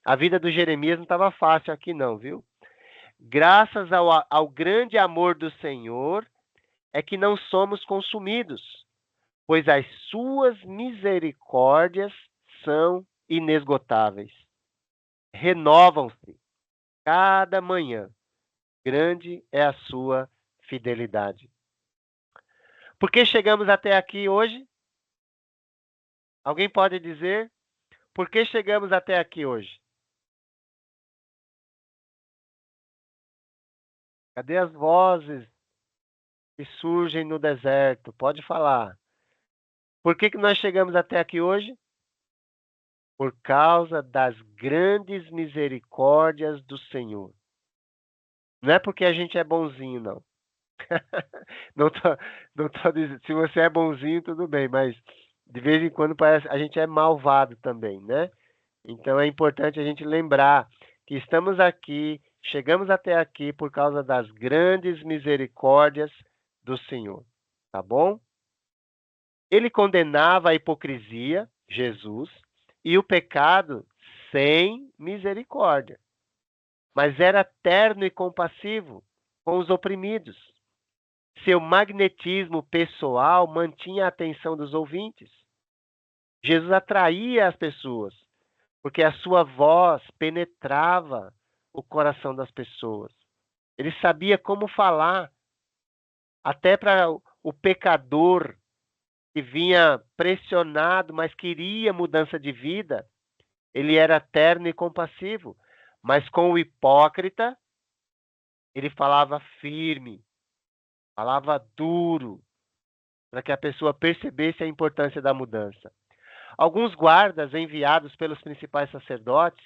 A vida do Jeremias não estava fácil aqui não, viu? Graças ao grande amor do Senhor é que não somos consumidos, pois as suas misericórdias são inesgotáveis. Renovam-se cada manhã. Grande é a sua fidelidade. Por que chegamos até aqui hoje? Alguém pode dizer? Por que chegamos até aqui hoje? Cadê as vozes que surgem no deserto? Pode falar. Por que nós chegamos até aqui hoje? Por causa das grandes misericórdias do Senhor. Não é porque a gente é bonzinho, não. Não tô, não tô dizendo, se você é bonzinho, tudo bem, mas de vez em quando parece a gente é malvado também, né? Então é importante a gente lembrar que estamos aqui, chegamos até aqui por causa das grandes misericórdias do Senhor, tá bom? Ele condenava a hipocrisia, Jesus, e o pecado sem misericórdia, mas era terno e compassivo com os oprimidos. Seu magnetismo pessoal mantinha a atenção dos ouvintes. Jesus atraía as pessoas, porque a sua voz penetrava o coração das pessoas. Ele sabia como falar, até para o pecador que vinha pressionado, mas queria mudança de vida. Ele era terno e compassivo. Mas com o hipócrita, ele falava firme, falava duro, para que a pessoa percebesse a importância da mudança. Alguns guardas enviados pelos principais sacerdotes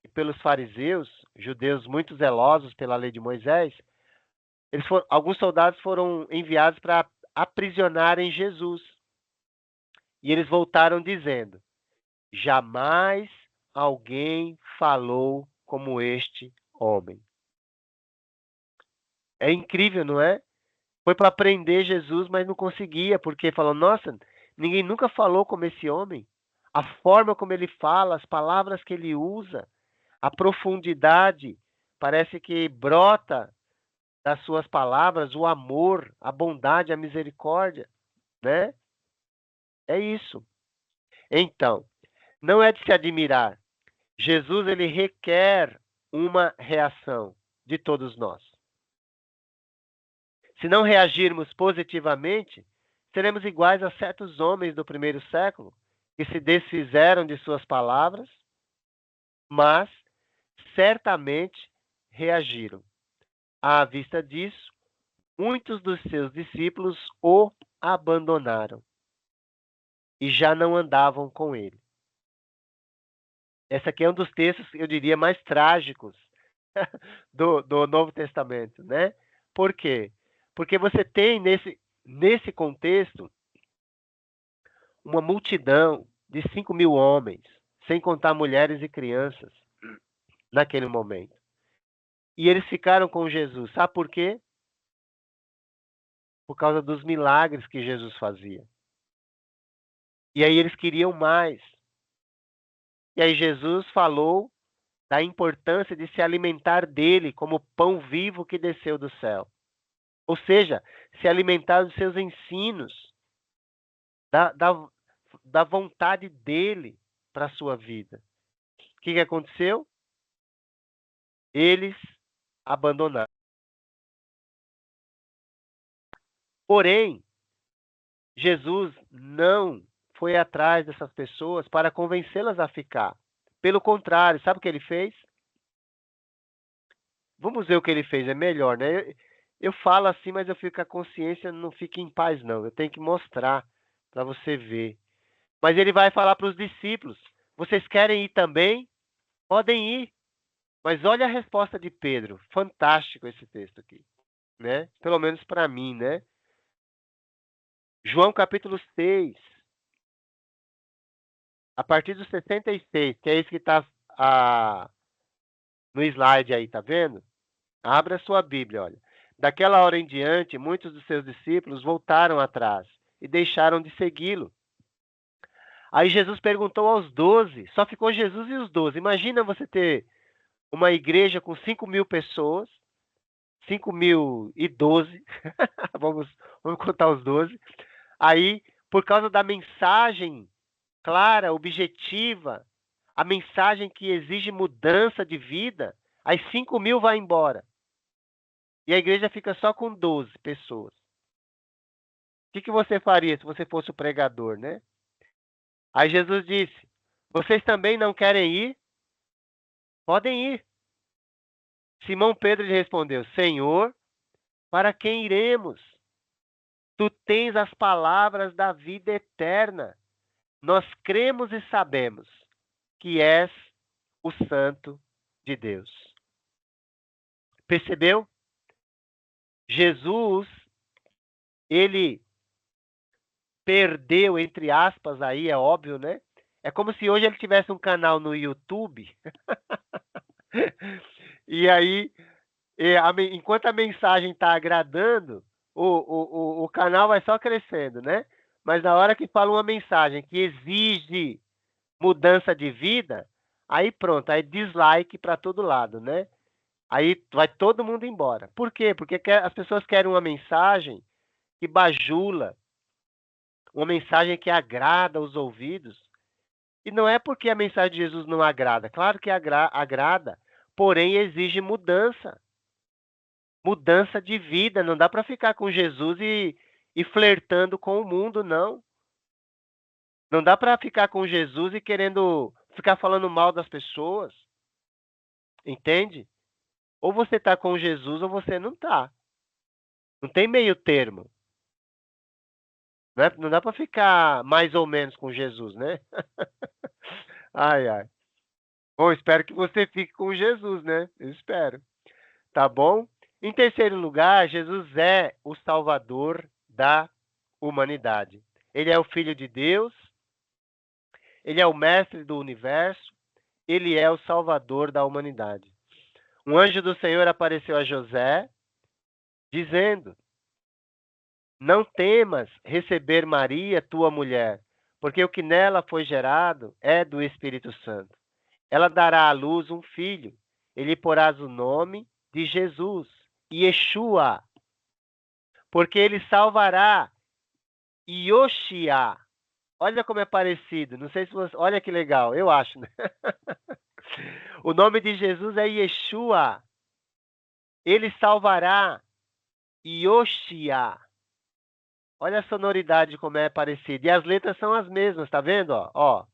e pelos fariseus, judeus muito zelosos pela lei de Moisés, alguns soldados foram enviados para aprisionarem Jesus. E eles voltaram dizendo: jamais alguém falou como este homem. É incrível, não é? Foi para prender Jesus, mas não conseguia, porque falou: nossa, ninguém nunca falou como esse homem. A forma como ele fala, as palavras que ele usa, a profundidade, parece que brota das suas palavras o amor, a bondade, a misericórdia, né? É isso. Então, não é de se admirar. Jesus, ele requer uma reação de todos nós. Se não reagirmos positivamente, seremos iguais a certos homens do primeiro século que se desfizeram de suas palavras, mas certamente reagiram. À vista disso, muitos dos seus discípulos o abandonaram e já não andavam com ele. Esse aqui é um dos textos, eu diria, mais trágicos do Novo Testamento, né? Por quê? Porque você tem nesse contexto uma multidão de 5.000 homens, sem contar mulheres e crianças, naquele momento. E eles ficaram com Jesus. Sabe por quê? Por causa dos milagres que Jesus fazia. E aí eles queriam mais. E aí Jesus falou da importância de se alimentar dele como pão vivo que desceu do céu. Ou seja, se alimentar dos seus ensinos, da vontade dele para a sua vida. O que aconteceu? Eles abandonaram. Porém, Jesus não foi atrás dessas pessoas para convencê-las a ficar. Pelo contrário, sabe o que ele fez? Vamos ver o que ele fez, é melhor, né? Eu falo assim, mas eu fico com a consciência, não fica em paz, não. Eu tenho que mostrar para você ver. Mas ele vai falar para os discípulos: vocês querem ir também? Podem ir. Mas olha a resposta de Pedro. Fantástico esse texto aqui, né? Pelo menos para mim, né? João capítulo 6, a partir do 66, que é esse que está no slide aí, tá vendo? Abra a sua Bíblia, olha. Daquela hora em diante, muitos dos seus discípulos voltaram atrás e deixaram de segui-lo. Aí Jesus perguntou aos 12, só ficou Jesus e os 12. Imagina você ter uma igreja com 5.000 pessoas, 5.012, vamos contar os 12. Aí, por causa da mensagem clara, objetiva, a mensagem que exige mudança de vida, as 5.000 vai embora. E a igreja fica só com 12 pessoas. O que você faria se você fosse o pregador, né? Aí Jesus disse: Vocês também não querem ir? Podem ir. Simão Pedro lhe respondeu: Senhor, para quem iremos? Tu tens as palavras da vida eterna. Nós cremos e sabemos que és o Santo de Deus. Percebeu? Jesus, ele perdeu, entre aspas, aí, é óbvio, né? É como se hoje ele tivesse um canal no YouTube. E aí, enquanto a mensagem está agradando, o canal vai só crescendo, né? Mas na hora que fala uma mensagem que exige mudança de vida, aí pronto, aí dislike para todo lado, né? Aí vai todo mundo embora. Por quê? Porque as pessoas querem uma mensagem que bajula, uma mensagem que agrada os ouvidos. E não é porque a mensagem de Jesus não agrada. Claro que agrada, porém exige mudança. Mudança de vida. Não dá para ficar com Jesus e flertando com o mundo, não. Não dá para ficar com Jesus e querendo ficar falando mal das pessoas. Entende? Ou você está com Jesus ou você não está. Não tem meio termo. Né? Não dá para ficar mais ou menos com Jesus, né? Ai, ai. Bom, espero que você fique com Jesus, né? Eu espero. Tá bom? Em terceiro lugar, Jesus é o Salvador da humanidade. Ele é o Filho de Deus, ele é o Mestre do universo, ele é o Salvador da humanidade. Um anjo do Senhor apareceu a José, dizendo: Não temas receber Maria, tua mulher, porque o que nela foi gerado é do Espírito Santo. Ela dará à luz um filho, ele porás o nome de Jesus, Yeshua, porque ele salvará Yoshia. Olha como é parecido, não sei se você... Olha que legal, eu acho, né? O nome de Jesus é Yeshua. Ele salvará Yoshia. Olha a sonoridade como é parecida. E as letras são as mesmas, tá vendo? Ó.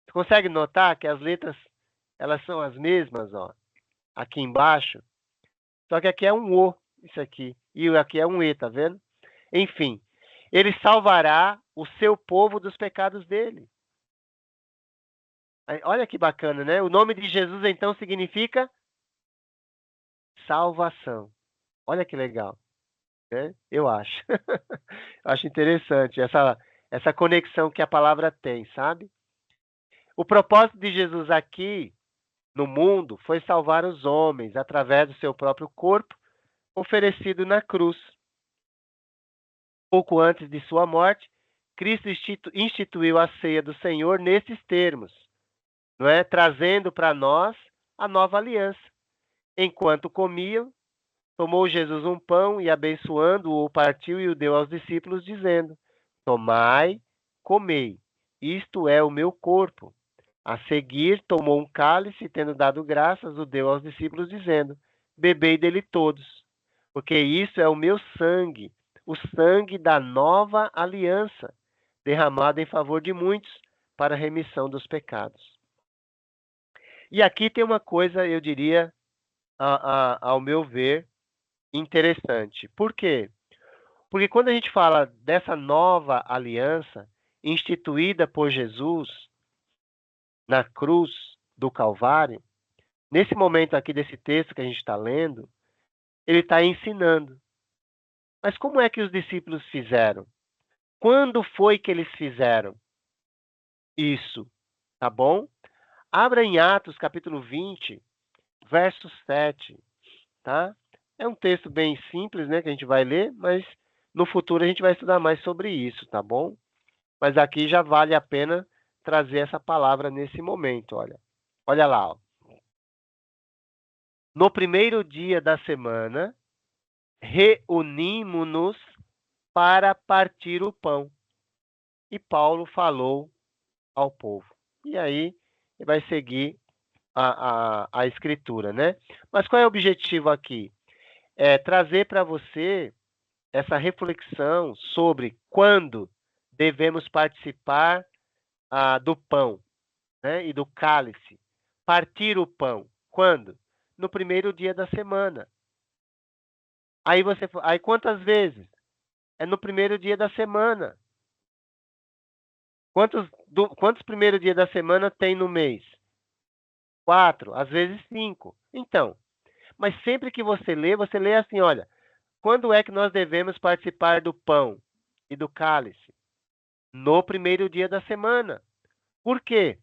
Você consegue notar que as letras elas são as mesmas, ó, aqui embaixo? Só que aqui é um O, isso aqui. E aqui é um E, tá vendo? Enfim, ele salvará o seu povo dos pecados dele. Olha que bacana, né? O nome de Jesus, então, significa salvação. Olha que legal, né? Eu acho. Acho interessante essa conexão que a palavra tem, sabe? O propósito de Jesus aqui no mundo foi salvar os homens através do seu próprio corpo oferecido na cruz. Pouco antes de sua morte, Cristo instituiu a ceia do Senhor nesses termos, não é? Trazendo para nós a nova aliança. Enquanto comiam, tomou Jesus um pão e, abençoando-o, o partiu e o deu aos discípulos, dizendo: Tomai, comei, isto é o meu corpo. A seguir, tomou um cálice e, tendo dado graças, o deu aos discípulos, dizendo: Bebei dele todos, porque isso é o meu sangue, o sangue da nova aliança, derramado em favor de muitos para a remissão dos pecados. E aqui tem uma coisa, eu diria, ao meu ver, interessante. Por quê? Porque quando a gente fala dessa nova aliança instituída por Jesus na cruz do Calvário, nesse momento aqui desse texto que a gente está lendo, ele está ensinando. Mas como é que os discípulos fizeram? Quando foi que eles fizeram isso? Tá bom? Abra em Atos, capítulo 20, verso 7, tá? É um texto bem simples, né, que a gente vai ler, mas no futuro a gente vai estudar mais sobre isso, tá bom? Mas aqui já vale a pena trazer essa palavra nesse momento, olha. Olha lá, ó. No primeiro dia da semana, reunimos-nos para partir o pão. E Paulo falou ao povo. E aí ele vai seguir a escritura, né? Mas qual é o objetivo aqui? É trazer para você essa reflexão sobre quando devemos participar do pão. né? E do cálice. Partir o pão. Quando? No primeiro dia da semana. Aí quantas vezes? É no primeiro dia da semana. Quantos primeiros dias da semana tem no mês? 4, às vezes 5. Então, mas sempre que você lê assim, olha, quando é que nós devemos participar do pão e do cálice? No primeiro dia da semana. Por quê?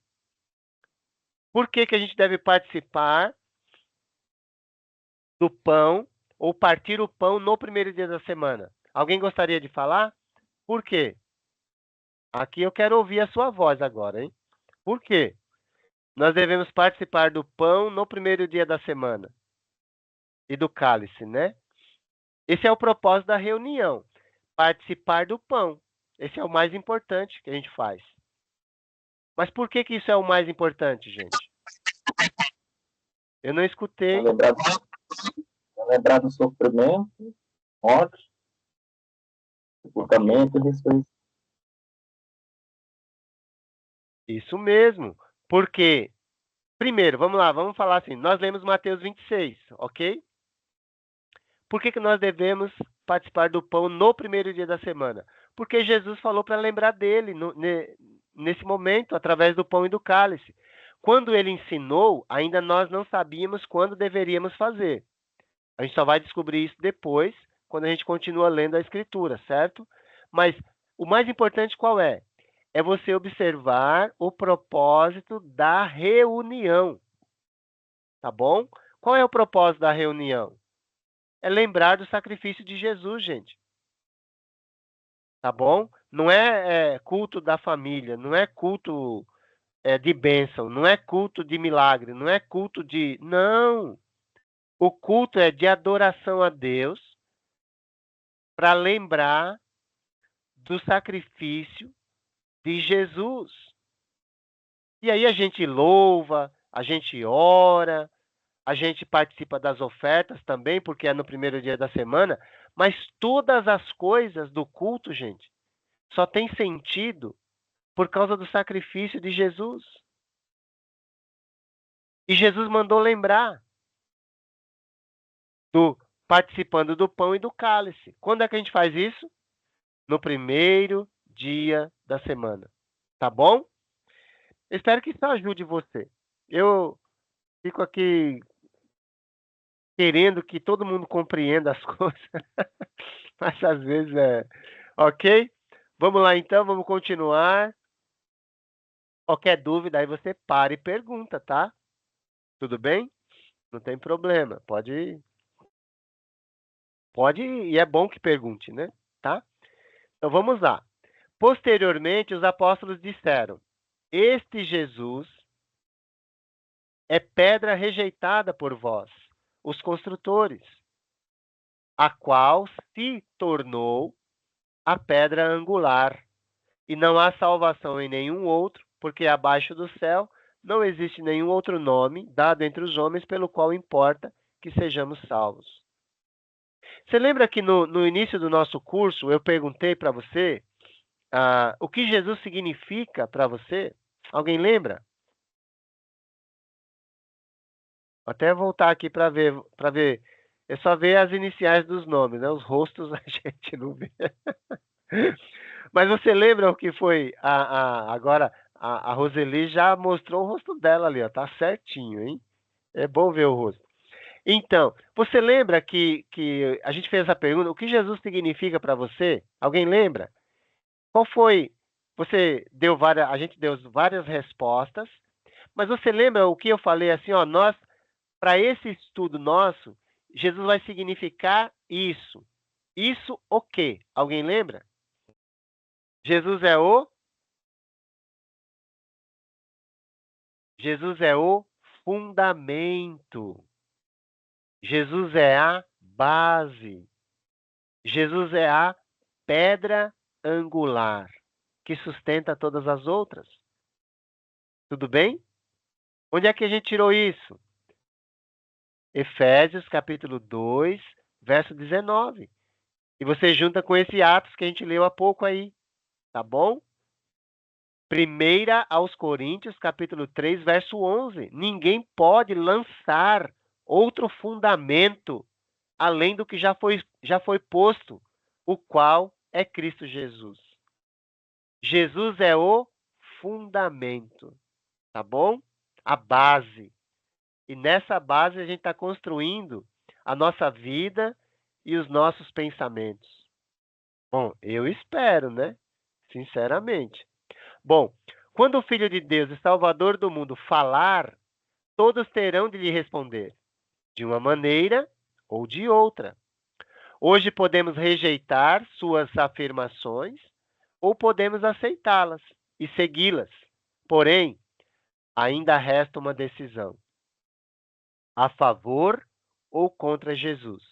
Por que que a gente deve participar do pão ou partir o pão no primeiro dia da semana? Alguém gostaria de falar? Por quê? Aqui eu quero ouvir a sua voz agora, hein? Por quê? Nós devemos participar do pão no primeiro dia da semana e do cálice, né? Esse é o propósito da reunião, participar do pão. Esse é o mais importante que a gente faz. Mas por que que isso é o mais importante, gente? Eu não escutei. Lembrar do sofrimento, morte, sepultamento e ressurreição. Isso mesmo. Porque, primeiro, vamos lá, vamos falar assim. Nós lemos Mateus 26, ok? Por que que nós devemos participar do pão no primeiro dia da semana? Porque Jesus falou para lembrar dele nesse momento, através do pão e do cálice. Quando ele ensinou, ainda nós não sabíamos quando deveríamos fazer. A gente só vai descobrir isso depois, quando a gente continua lendo a Escritura, certo? Mas o mais importante qual é? É você observar o propósito da reunião, tá bom? Qual é o propósito da reunião? É lembrar do sacrifício de Jesus, gente. Tá bom? Não é culto da família, não é culto de bênção, não é culto de milagre, não é culto de... Não! O culto é de adoração a Deus para lembrar do sacrifício de Jesus. E aí a gente louva, a gente ora, a gente participa das ofertas também, porque é no primeiro dia da semana, mas todas as coisas do culto, gente, só tem sentido por causa do sacrifício de Jesus. E Jesus mandou lembrar participando do pão e do cálice. Quando é que a gente faz isso? No primeiro dia da semana. Tá bom? Espero que isso ajude você. Eu fico aqui querendo que todo mundo compreenda as coisas, mas às vezes é. Ok? Vamos lá então, vamos continuar. Qualquer dúvida aí você para e pergunta, tá? Tudo bem? Não tem problema. Pode e é bom que pergunte, né? Tá? Então vamos lá. Posteriormente, os apóstolos disseram: Este Jesus é pedra rejeitada por vós, os construtores, a qual se tornou a pedra angular. E não há salvação em nenhum outro, porque abaixo do céu não existe nenhum outro nome dado entre os homens pelo qual importa que sejamos salvos. Você lembra que no início do nosso curso eu perguntei para você o que Jesus significa para você? Alguém lembra? Vou até voltar aqui para ver. É só ver as iniciais dos nomes, né? Os rostos a gente não vê. Mas você lembra o que foi agora? A Roseli já mostrou o rosto dela ali, ó. Tá certinho, hein? É bom ver o rosto. Então, você lembra que a gente fez essa pergunta? O que Jesus significa para você? Alguém lembra? Qual foi? A gente deu várias respostas, mas você lembra o que eu falei assim, ó, para esse estudo nosso, Jesus vai significar isso. Isso o quê? Alguém lembra? Jesus é o fundamento. Jesus é a base. Jesus é a pedra angular que sustenta todas as outras. Tudo bem? Onde é que a gente tirou isso? Efésios capítulo 2, verso 19. E você junta com esse Atos que a gente leu há pouco aí, tá bom? Primeira aos Coríntios, capítulo 3, verso 11. Ninguém pode lançar outro fundamento além do que já foi posto, o qual é Cristo Jesus. Jesus é o fundamento, tá bom? A base. E nessa base a gente está construindo a nossa vida e os nossos pensamentos. Bom, eu espero, né? Sinceramente. Bom, quando o Filho de Deus e Salvador do mundo falar, todos terão de lhe responder, de uma maneira ou de outra. Hoje podemos rejeitar suas afirmações ou podemos aceitá-las e segui-las. Porém, ainda resta uma decisão: a favor ou contra Jesus.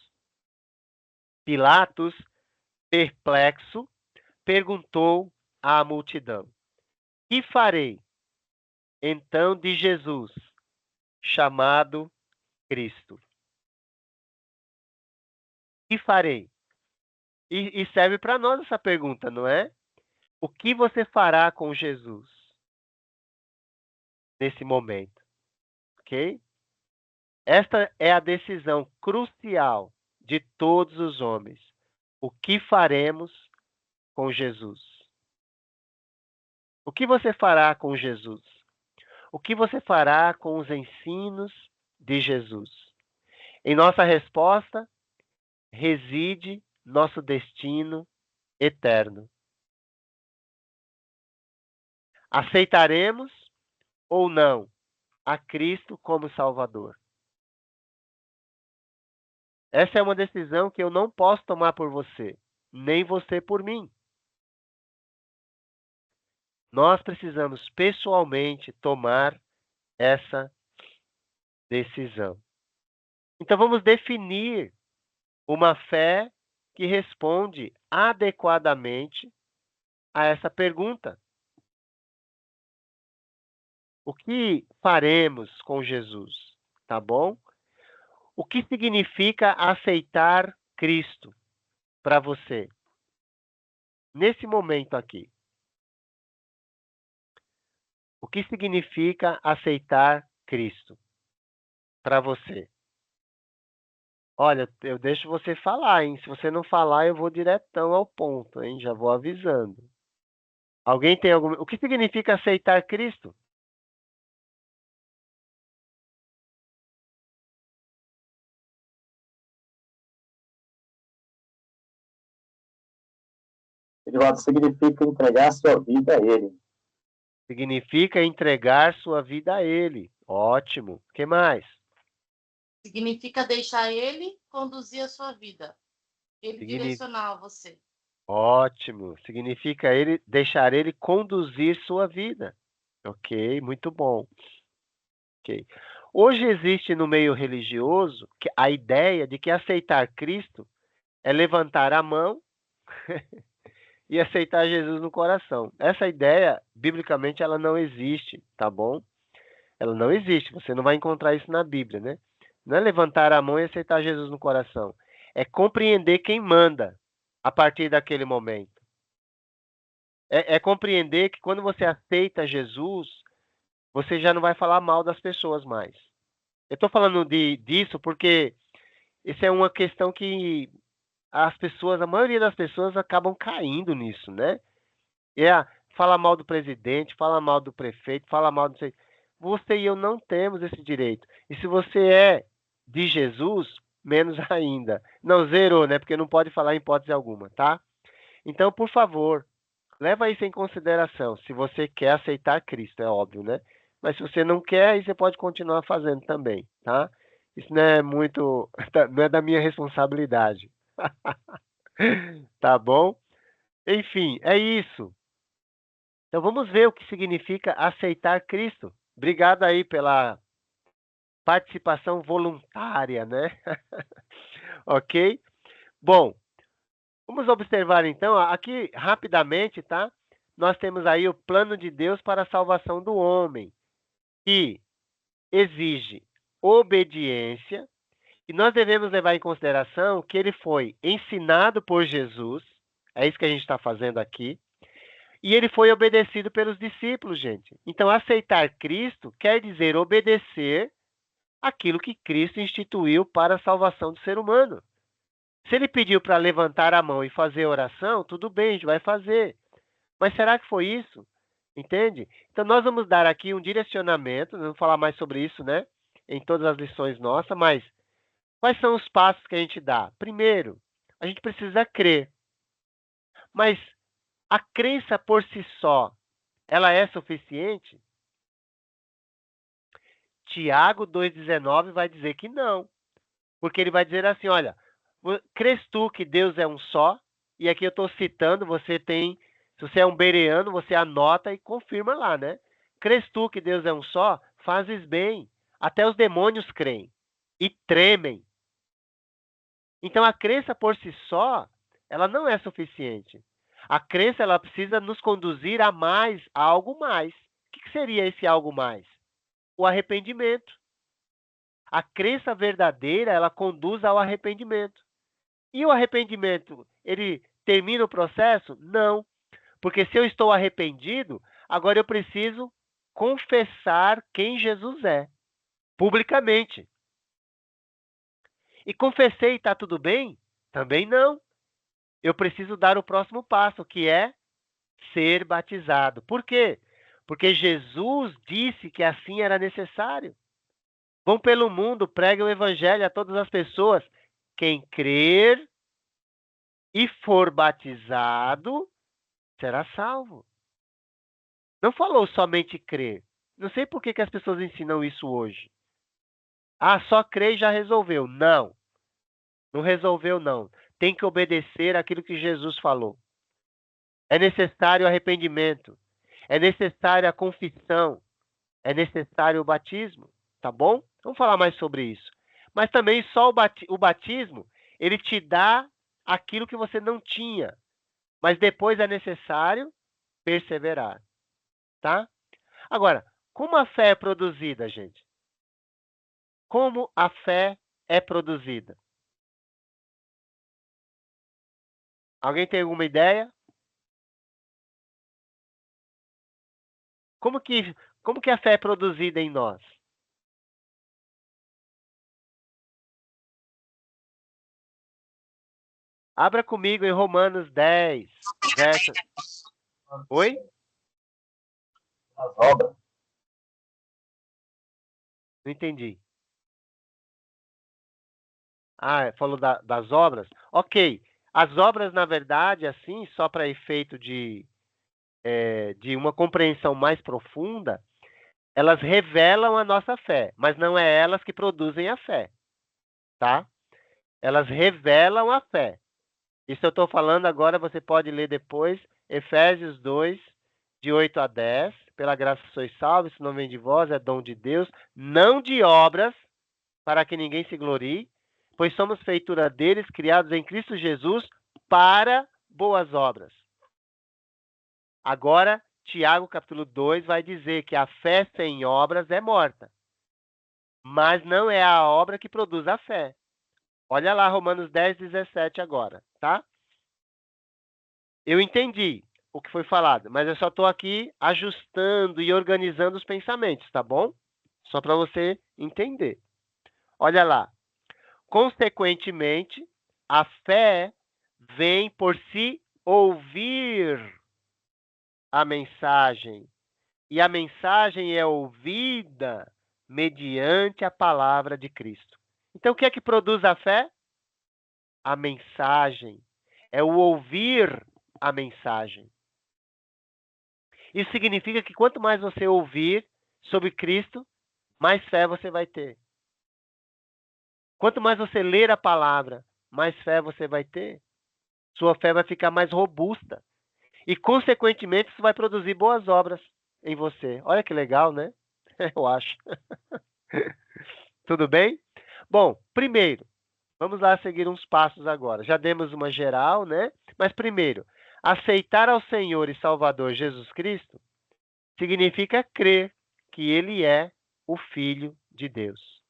Pilatos, perplexo, perguntou à multidão: que farei então de Jesus, chamado Cristo? Que farei? E serve para nós essa pergunta, não é? O que você fará com Jesus nesse momento? Ok? Esta é a decisão crucial de todos os homens. O que faremos com Jesus? O que você fará com Jesus? O que você fará com os ensinos de Jesus? Em nossa resposta reside nosso destino eterno. Aceitaremos ou não a Cristo como Salvador? Essa é uma decisão que eu não posso tomar por você, nem você por mim. Nós precisamos pessoalmente tomar essa decisão. Então vamos definir uma fé que responde adequadamente a essa pergunta. O que faremos com Jesus? Tá bom? O que significa aceitar Cristo para você? Nesse momento aqui. O que significa aceitar Cristo para você? Olha, eu deixo você falar, hein? Se você não falar, eu vou diretão ao ponto, hein? Já vou avisando. Alguém tem algum... O que significa aceitar Cristo? Edivaldo, significa entregar sua vida a Ele. Significa entregar sua vida a Ele. Ótimo. O que mais? Significa deixar Ele conduzir a sua vida. Ele direcionar você. Ótimo. Significa ele deixar Ele conduzir sua vida. Ok, muito bom. Ok. Hoje existe no meio religioso a ideia de que aceitar Cristo é levantar a mão e aceitar Jesus no coração. Essa ideia, biblicamente, ela não existe, tá bom? Ela não existe, você não vai encontrar isso na Bíblia, né? Não é levantar a mão e aceitar Jesus no coração. É compreender quem manda a partir daquele momento. É compreender que quando você aceita Jesus, você já não vai falar mal das pessoas mais. Eu estou falando disso porque isso é uma questão que as pessoas, a maioria das pessoas acabam caindo nisso, né? Fala mal do presidente, fala mal do prefeito, fala mal do... Você e eu não temos esse direito. E se você é de Jesus, menos ainda. Não, zerou, né? Porque não pode falar em hipótese alguma, tá? Então, por favor, leva isso em consideração. Se você quer aceitar Cristo, é óbvio, né? Mas se você não quer, aí você pode continuar fazendo também, tá? Isso não é muito... não é da minha responsabilidade. Tá bom? Enfim, é isso. Então vamos ver o que significa aceitar Cristo. Obrigado aí pela participação voluntária, né? Ok? Bom, vamos observar então, aqui rapidamente, tá? Nós temos aí o plano de Deus para a salvação do homem, que exige obediência, e nós devemos levar em consideração que ele foi ensinado por Jesus, é isso que a gente está fazendo aqui, E ele foi obedecido pelos discípulos, gente. Então, aceitar Cristo quer dizer obedecer aquilo que Cristo instituiu para a salvação do ser humano. Se ele pediu para levantar a mão e fazer oração, tudo bem, a gente vai fazer. Mas será que foi isso? Entende? Então, nós vamos dar aqui um direcionamento, vamos falar mais sobre isso, né? Em todas as lições nossas, mas quais são os passos que a gente dá? Primeiro, a gente precisa crer. Mas a crença por si só, ela é suficiente? Tiago 2,19 vai dizer que não. Porque ele vai dizer assim, olha, crês tu que Deus é um só? E aqui eu estou citando, você tem, se você é um bereano, você anota e confirma lá, né? Crês tu que Deus é um só? Fazes bem. Até os demônios creem e tremem. Então a crença por si só, ela não é suficiente. A crença ela precisa nos conduzir a mais, a algo mais. O que seria esse algo mais? O arrependimento. A crença verdadeira, ela conduz ao arrependimento. E o arrependimento, ele termina o processo? Não. Porque se eu estou arrependido, agora eu preciso confessar quem Jesus é, publicamente. E confessei e está tudo bem? Também não. Eu preciso dar o próximo passo, que é ser batizado. Por quê? Porque Jesus disse que assim era necessário. Vão pelo mundo, preguem o evangelho a todas as pessoas. Quem crer e for batizado será salvo. Não falou somente crer. Não sei por que as pessoas ensinam isso hoje. Ah, só crer e já resolveu. Não. Não resolveu, não. Tem que obedecer aquilo que Jesus falou. É necessário arrependimento. É necessária a confissão. É necessário o batismo. Tá bom? Vamos falar mais sobre isso. Mas também só o batismo, ele te dá aquilo que você não tinha. Mas depois é necessário perseverar. Tá? Agora, como a fé é produzida, gente? Como a fé é produzida? Alguém tem alguma ideia? Como que a fé é produzida em nós? Abra comigo em Romanos 10, verso... Oi? As obras. Não entendi. Ah, falou das obras? Ok. As obras, na verdade, assim, só para efeito de uma compreensão mais profunda, elas revelam a nossa fé, mas não é elas que produzem a fé, tá? Elas revelam a fé. Isso eu estou falando agora, você pode ler depois, Efésios 2, de 8 a 10. Pela graça sois salvos, isso não vem de vós, é dom de Deus, não de obras, para que ninguém se glorie, pois somos feitura deles, criados em Cristo Jesus, para boas obras. Agora, Tiago, capítulo 2, vai dizer que a fé sem obras é morta. Mas não é a obra que produz a fé. Olha lá, Romanos 10, 17 agora, tá? Eu entendi o que foi falado, mas eu só estou aqui ajustando e organizando os pensamentos, tá bom? Só para você entender. Olha lá. Consequentemente, a fé vem por se ouvir a mensagem. E a mensagem é ouvida mediante a palavra de Cristo. Então, o que é que produz a fé? A mensagem. É o ouvir a mensagem. Isso significa que quanto mais você ouvir sobre Cristo, mais fé você vai ter. Quanto mais você ler a palavra, mais fé você vai ter. Sua fé vai ficar mais robusta. E, consequentemente, isso vai produzir boas obras em você. Olha que legal, né? Eu acho. Tudo bem? Bom, primeiro, vamos lá seguir uns passos agora. Já demos uma geral, né? Mas primeiro, aceitar ao Senhor e Salvador Jesus Cristo significa crer que Ele é o Filho de Deus.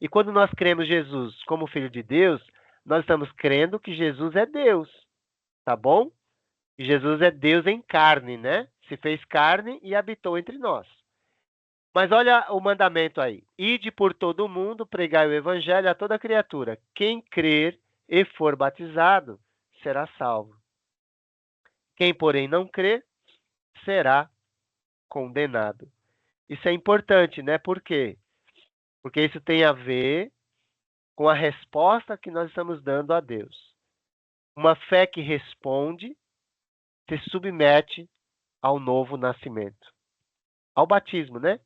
E quando nós cremos Jesus como Filho de Deus, nós estamos crendo que Jesus é Deus. Tá bom? E Jesus é Deus em carne, né? Se fez carne e habitou entre nós. Mas olha o mandamento aí. Ide por todo o mundo, pregai o evangelho a toda criatura. Quem crer e for batizado será salvo. Quem, porém, não crer será condenado. Isso é importante, né? Por quê? Porque isso tem a ver com a resposta que nós estamos dando a Deus. Uma fé que responde se submete ao novo nascimento, ao batismo, né?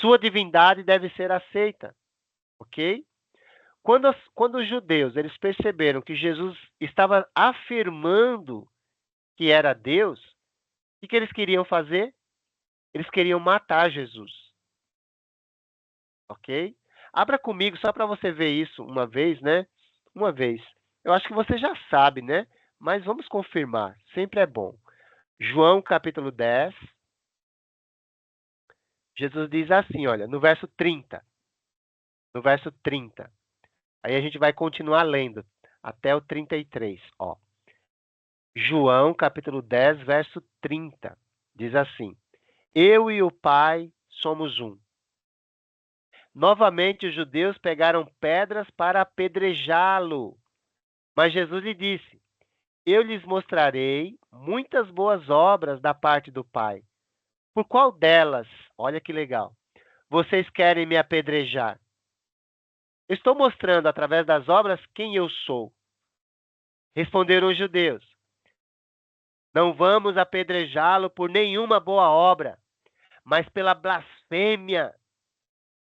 Sua divindade deve ser aceita, ok? Quando os judeus eles perceberam que Jesus estava afirmando que era Deus, o que eles queriam fazer? Eles queriam matar Jesus, ok? Abra comigo só para você ver isso uma vez, né? Uma vez. Eu acho que você já sabe, né? Mas vamos confirmar, sempre é bom. João capítulo 10, Jesus diz assim, olha, no verso 30. No verso 30. Aí a gente vai continuar lendo até o 33, ó. João capítulo 10, verso 30. Diz assim: Eu e o Pai somos um. Novamente os judeus pegaram pedras para apedrejá-lo. Mas Jesus lhe disse: Eu lhes mostrarei muitas boas obras da parte do Pai. Por qual delas, olha que legal, vocês querem me apedrejar? Estou mostrando através das obras quem eu sou. Responderam os judeus: Não vamos apedrejá-lo por nenhuma boa obra, mas pela blasfêmia,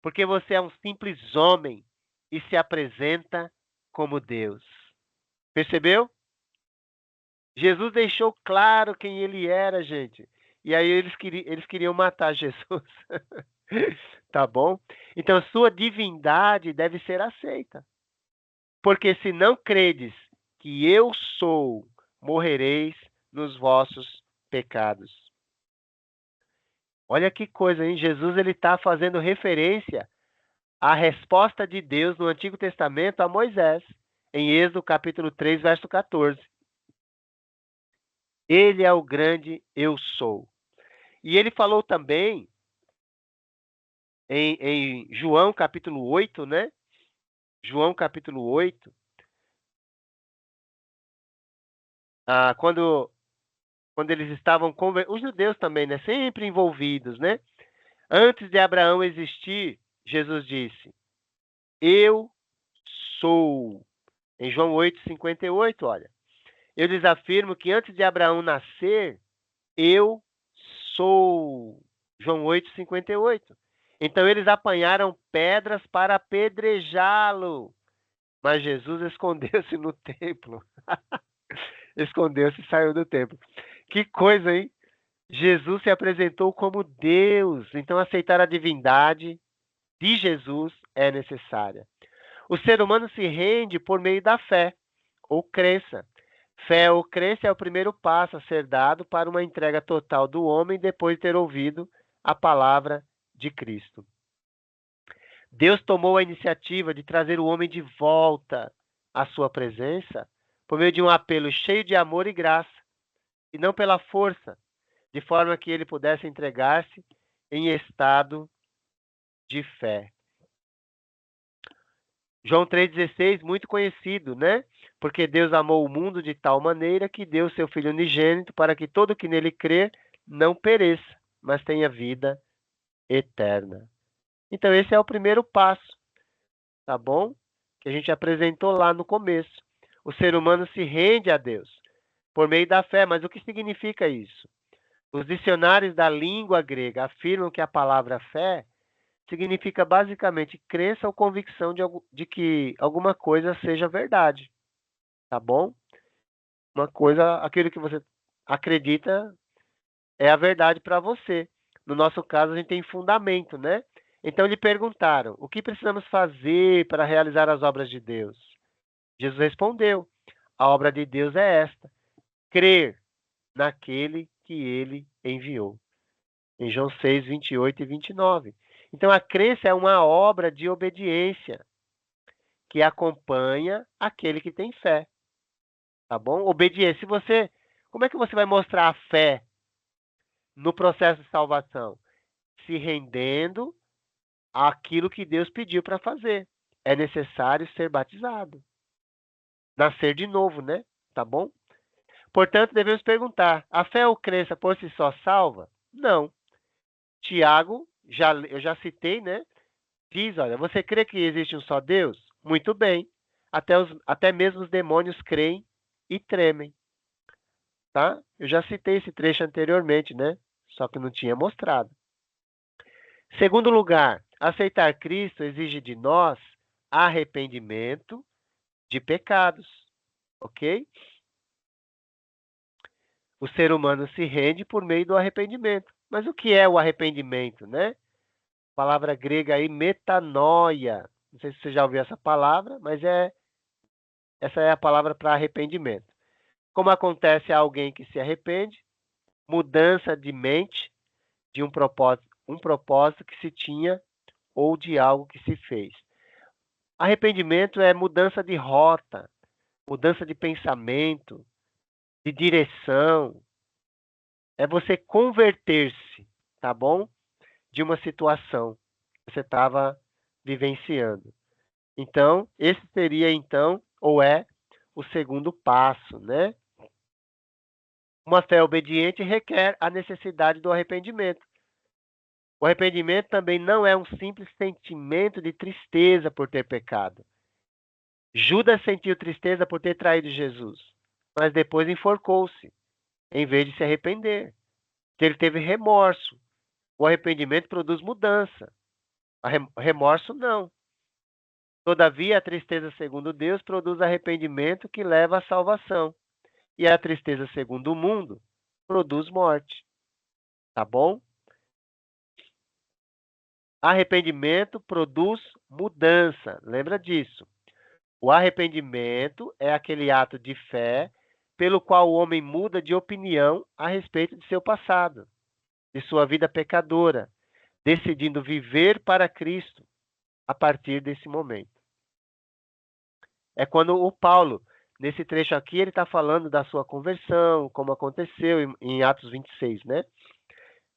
porque você é um simples homem e se apresenta como Deus. Percebeu? Jesus deixou claro quem ele era, gente. E aí eles queriam matar Jesus. Tá bom? Então, sua divindade deve ser aceita. Porque se não credes que eu sou, morrereis nos vossos pecados. Olha que coisa, hein? Jesus ele está fazendo referência à resposta de Deus no Antigo Testamento a Moisés, em Êxodo capítulo 3, verso 14. Ele é o grande eu sou. E ele falou também em João capítulo 8, né? João capítulo 8, quando eles estavam os judeus também, né? Sempre envolvidos, né? Antes de Abraão existir, Jesus disse: Eu sou. Em João 8:58, olha. Eu lhes afirmo que antes de Abraão nascer, eu sou. João 8:58. Então eles apanharam pedras para apedrejá-lo. Mas Jesus escondeu-se no templo. Escondeu-se e saiu do templo. Que coisa, hein? Jesus se apresentou como Deus. Então aceitar a divindade de Jesus é necessária. O ser humano se rende por meio da fé ou crença. Fé ou crença é o primeiro passo a ser dado para uma entrega total do homem depois de ter ouvido a palavra de Cristo. Deus tomou a iniciativa de trazer o homem de volta à sua presença por meio de um apelo cheio de amor e graça, e não pela força, de forma que ele pudesse entregar-se em estado de fé. João 3,16, muito conhecido, né? Porque Deus amou o mundo de tal maneira que deu seu Filho unigênito para que todo que nele crer não pereça, mas tenha vida eterna. Então esse é o primeiro passo, tá bom? Que a gente apresentou lá no começo. O ser humano se rende a Deus por meio da fé, mas o que significa isso? Os dicionários da língua grega afirmam que a palavra fé significa basicamente crença ou convicção de que alguma coisa seja verdade, tá bom? Uma coisa, aquilo que você acredita é a verdade para você. No nosso caso, a gente tem fundamento, né? Então lhe perguntaram: o que precisamos fazer para realizar as obras de Deus? Jesus respondeu: a obra de Deus é esta: crer naquele que ele enviou. Em João 6, 28 e 29. Então, a crença é uma obra de obediência que acompanha aquele que tem fé. Tá bom? Obediência. Se você Como é que você vai mostrar a fé no processo de salvação? Se rendendo àquilo que Deus pediu para fazer. É necessário ser batizado. Nascer de novo, né? Tá bom? Portanto, devemos perguntar: a fé ou crença por si só salva? Não. Tiago, eu já citei, né? Diz, olha, você crê que existe um só Deus? Muito bem. Até mesmo os demônios creem e tremem. Tá? Eu já citei esse trecho anteriormente, né? Só que não tinha mostrado. Segundo lugar, aceitar Cristo exige de nós arrependimento de pecados, ok? O ser humano se rende por meio do arrependimento. Mas o que é o arrependimento, né? A palavra grega aí, metanoia. Não sei se você já ouviu essa palavra, mas essa é a palavra para arrependimento. Como acontece a alguém que se arrepende? Mudança de mente de um propósito que se tinha ou de algo que se fez. Arrependimento é mudança de rota, mudança de pensamento, de direção. É você converter-se, tá bom? De uma situação que você estava vivenciando. Então, esse seria, então, ou é o segundo passo, né? Uma fé obediente requer a necessidade do arrependimento. O arrependimento também não é um simples sentimento de tristeza por ter pecado. Judas sentiu tristeza por ter traído Jesus, mas depois enforcou-se, em vez de se arrepender. Ele teve remorso. O arrependimento produz mudança. Remorso não. Todavia, a tristeza segundo Deus produz arrependimento que leva à salvação. E a tristeza segundo o mundo produz morte. Tá bom? Arrependimento produz mudança. Lembra disso. O arrependimento é aquele ato de fé pelo qual o homem muda de opinião a respeito de seu passado, de sua vida pecadora, decidindo viver para Cristo a partir desse momento. É quando o Paulo, nesse trecho aqui, ele está falando da sua conversão, como aconteceu em Atos 26, né?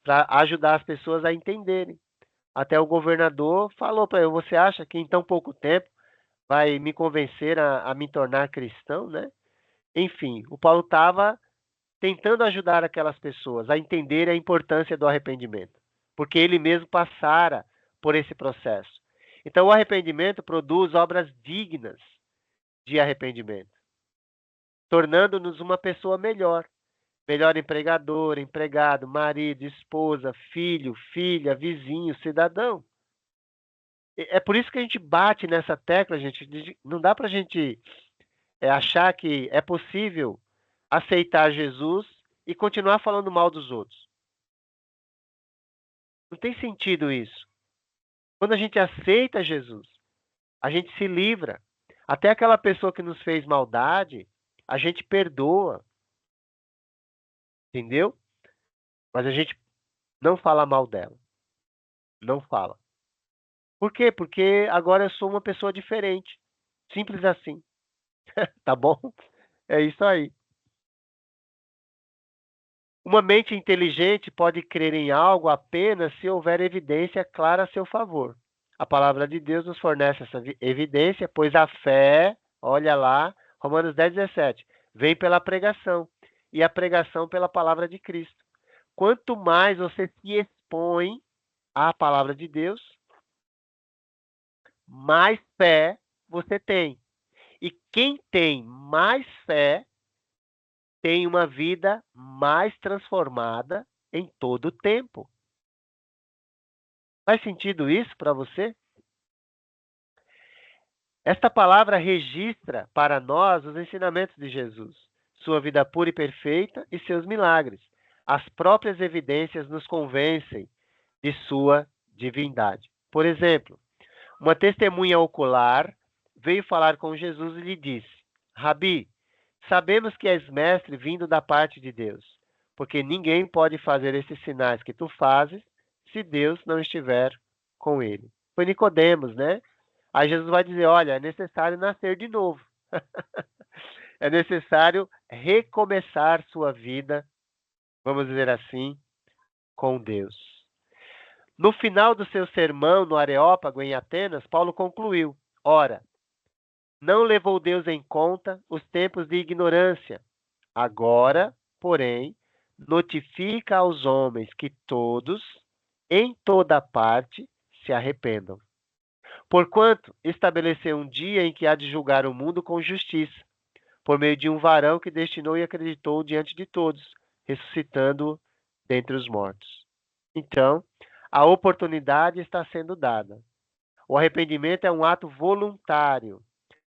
Para ajudar as pessoas a entenderem. Até o governador falou para ele: você acha que em tão pouco tempo vai me convencer a me tornar cristão, né? Enfim, o Paulo estava tentando ajudar aquelas pessoas a entender a importância do arrependimento, porque ele mesmo passara por esse processo. Então, o arrependimento produz obras dignas de arrependimento, tornando-nos uma pessoa melhor. Melhor empregador, empregado, marido, esposa, filho, filha, vizinho, cidadão. É por isso que a gente bate nessa tecla, gente. Não dá para a gente achar que é possível aceitar Jesus e continuar falando mal dos outros. Não tem sentido isso. Quando a gente aceita Jesus, a gente se livra. Até aquela pessoa que nos fez maldade, a gente perdoa. Entendeu? Mas a gente não fala mal dela. Não fala. Por quê? Porque agora eu sou uma pessoa diferente. Simples assim. Tá bom? É isso aí. Uma mente inteligente pode crer em algo apenas se houver evidência clara a seu favor. A palavra de Deus nos fornece essa evidência, pois a fé, olha lá, Romanos 10:17, vem pela pregação, e a pregação pela palavra de Cristo. Quanto mais você se expõe à palavra de Deus, mais fé você tem. E quem tem mais fé tem uma vida mais transformada em todo o tempo. Faz sentido isso para você? Esta palavra registra para nós os ensinamentos de Jesus, sua vida pura e perfeita e seus milagres. As próprias evidências nos convencem de sua divindade. Por exemplo, uma testemunha ocular veio falar com Jesus e lhe disse: Rabi, sabemos que és mestre vindo da parte de Deus, porque ninguém pode fazer esses sinais que tu fazes se Deus não estiver com ele. Foi Nicodemos, né? Aí Jesus vai dizer: olha, é necessário nascer de novo. É necessário recomeçar sua vida, vamos dizer assim, com Deus. No final do seu sermão no Areópago, em Atenas, Paulo concluiu: ora, não levou Deus em conta os tempos de ignorância. Agora, porém, notifica aos homens que todos, em toda parte, se arrependam. Porquanto estabeleceu um dia em que há de julgar o mundo com justiça, por meio de um varão que destinou e acreditou diante de todos, ressuscitando-o dentre os mortos. Então, a oportunidade está sendo dada. O arrependimento é um ato voluntário,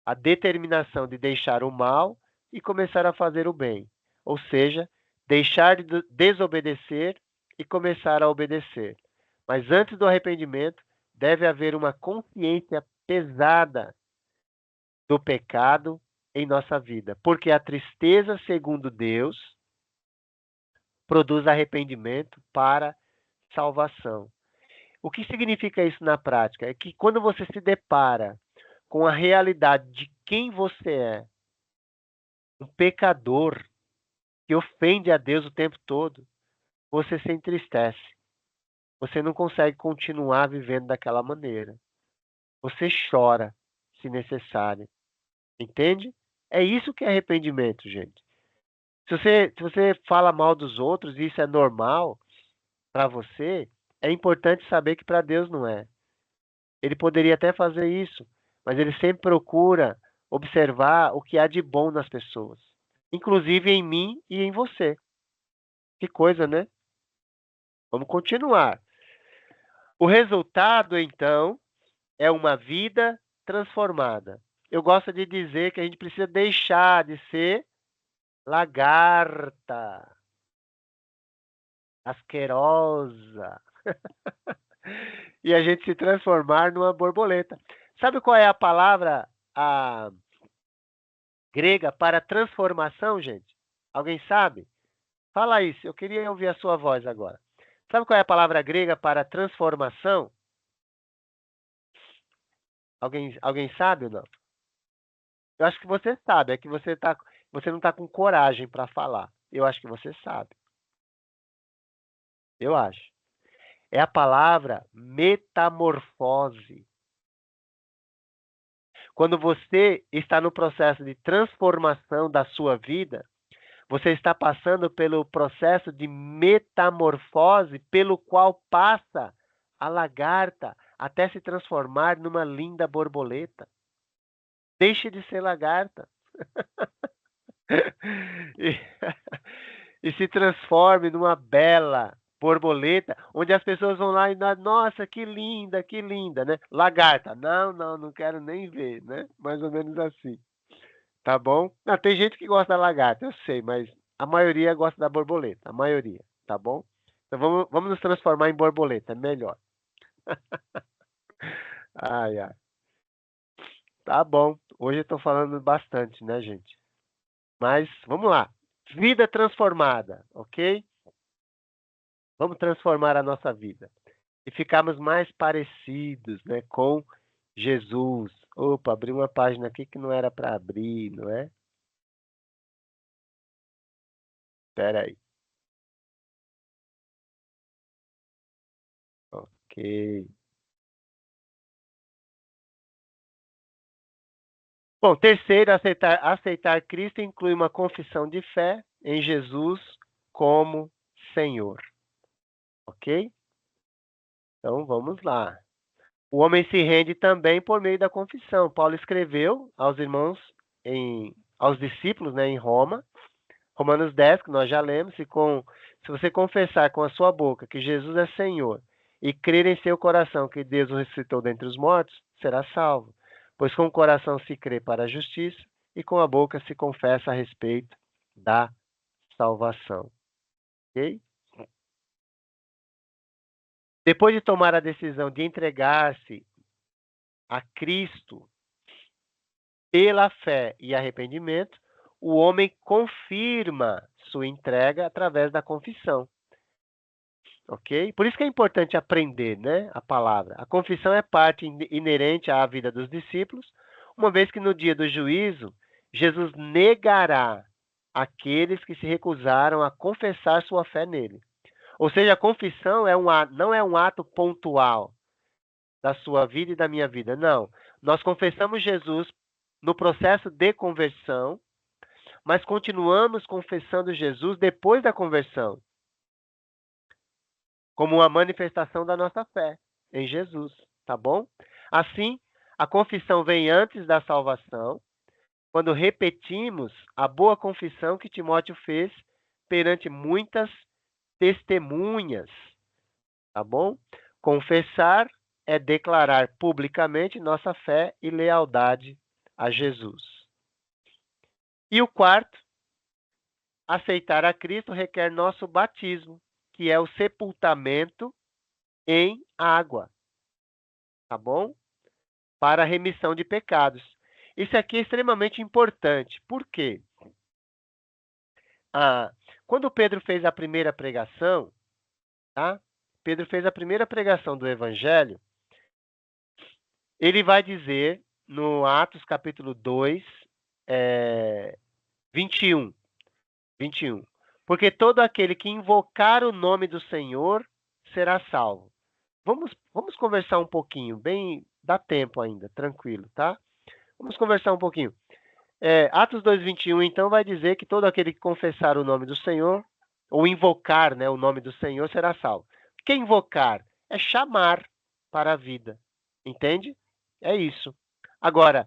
a determinação de deixar o mal e começar a fazer o bem, ou seja, deixar de desobedecer e começar a obedecer. Mas antes do arrependimento, deve haver uma consciência pesada do pecado em nossa vida, porque a tristeza, segundo Deus, produz arrependimento para salvação. O que significa isso na prática? É que quando você se depara com a realidade de quem você é, um pecador que ofende a Deus o tempo todo, você se entristece. Você não consegue continuar vivendo daquela maneira. Você chora, se necessário. Entende? É isso que é arrependimento, gente. Se você fala mal dos outros e isso é normal para você, é importante saber que para Deus não é. Ele poderia até fazer isso, mas ele sempre procura observar o que há de bom nas pessoas, inclusive em mim e em você. Que coisa, né? Vamos continuar. O resultado, então, é uma vida transformada. Eu gosto de dizer que a gente precisa deixar de ser lagarta, asquerosa, e a gente se transformar numa borboleta. Sabe qual é a palavra grega para transformação, gente? Alguém sabe? Fala isso, eu queria ouvir a sua voz agora. Sabe qual é a palavra grega para transformação? Alguém sabe ou não? Eu acho que você sabe, é que você não está com coragem para falar. Eu acho que você sabe. Eu acho. É a palavra metamorfose. Quando você está no processo de transformação da sua vida, você está passando pelo processo de metamorfose pelo qual passa a lagarta até se transformar numa linda borboleta. Deixe de ser lagarta. E se transforme numa bela borboleta, onde as pessoas vão lá e nossa, que linda, né? Lagarta, não quero nem ver, né? Mais ou menos assim, tá bom? Não, tem gente que gosta da lagarta, eu sei, mas a maioria gosta da borboleta, a maioria, tá bom? Então vamos nos transformar em borboleta, melhor. Ai, ai. Tá bom, hoje eu tô falando bastante, né, gente? Mas vamos lá. Vida transformada, ok? Vamos transformar a nossa vida e ficarmos mais parecidos, né, com Jesus. Opa, abri uma página aqui que não era para abrir, não é? Espera aí. Ok. Bom, terceiro, aceitar Cristo inclui uma confissão de fé em Jesus como Senhor. Ok? Então vamos lá. O homem se rende também por meio da confissão. Paulo escreveu aos irmãos, aos discípulos, né, em Roma, Romanos 10, que nós já lemos, se você confessar com a sua boca que Jesus é Senhor e crer em seu coração que Deus o ressuscitou dentre os mortos, será salvo. Pois com o coração se crê para a justiça e com a boca se confessa a respeito da salvação. Ok? Depois de tomar a decisão de entregar-se a Cristo pela fé e arrependimento, o homem confirma sua entrega através da confissão. Ok? Por isso que é importante aprender, né, a palavra. A confissão é parte inerente à vida dos discípulos, uma vez que no dia do juízo Jesus negará aqueles que se recusaram a confessar sua fé nele. Ou seja, a confissão não é um ato pontual da sua vida e da minha vida. Não. Nós confessamos Jesus no processo de conversão, mas continuamos confessando Jesus depois da conversão, como uma manifestação da nossa fé em Jesus, tá bom? Assim, a confissão vem antes da salvação, quando repetimos a boa confissão que Timóteo fez perante muitas testemunhas, tá bom? Confessar é declarar publicamente nossa fé e lealdade a Jesus. E o quarto, aceitar a Cristo requer nosso batismo, que é o sepultamento em água, tá bom? Para a remissão de pecados. Isso aqui é extremamente importante. Por quê? Quando Pedro fez a primeira pregação, tá? Pedro fez a primeira pregação do Evangelho, ele vai dizer no Atos capítulo 2, 21. Porque todo aquele que invocar o nome do Senhor será salvo. Vamos conversar um pouquinho, bem, dá tempo ainda, tranquilo, tá? Vamos conversar um pouquinho. Atos 2:21, então, vai dizer que todo aquele que confessar o nome do Senhor, ou invocar, né, o nome do Senhor, será salvo. O que é invocar? É chamar para a vida. Entende? É isso. Agora,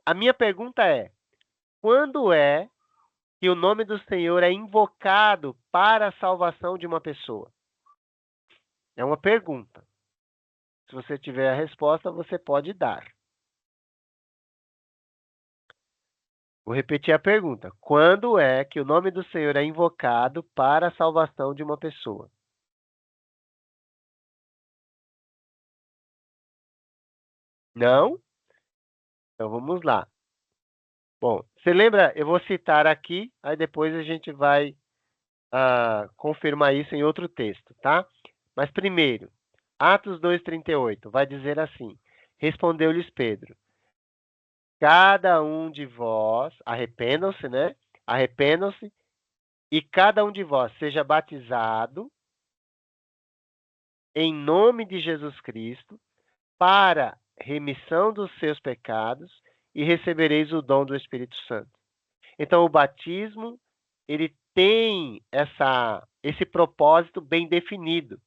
a minha pergunta é, quando é que o nome do Senhor é invocado para a salvação de uma pessoa? É uma pergunta. Se você tiver a resposta, você pode dar. Vou repetir a pergunta. Quando é que o nome do Senhor é invocado para a salvação de uma pessoa? Não? Então vamos lá. Bom, você lembra? Eu vou citar aqui, aí depois a gente vai confirmar isso em outro texto, tá? Mas primeiro, Atos 2:38, vai dizer assim: Respondeu-lhes Pedro: Cada um de vós, arrependam-se, né? Arrependam-se, e cada um de vós seja batizado em nome de Jesus Cristo para remissão dos seus pecados e recebereis o dom do Espírito Santo. Então, o batismo, ele tem esse propósito bem definido.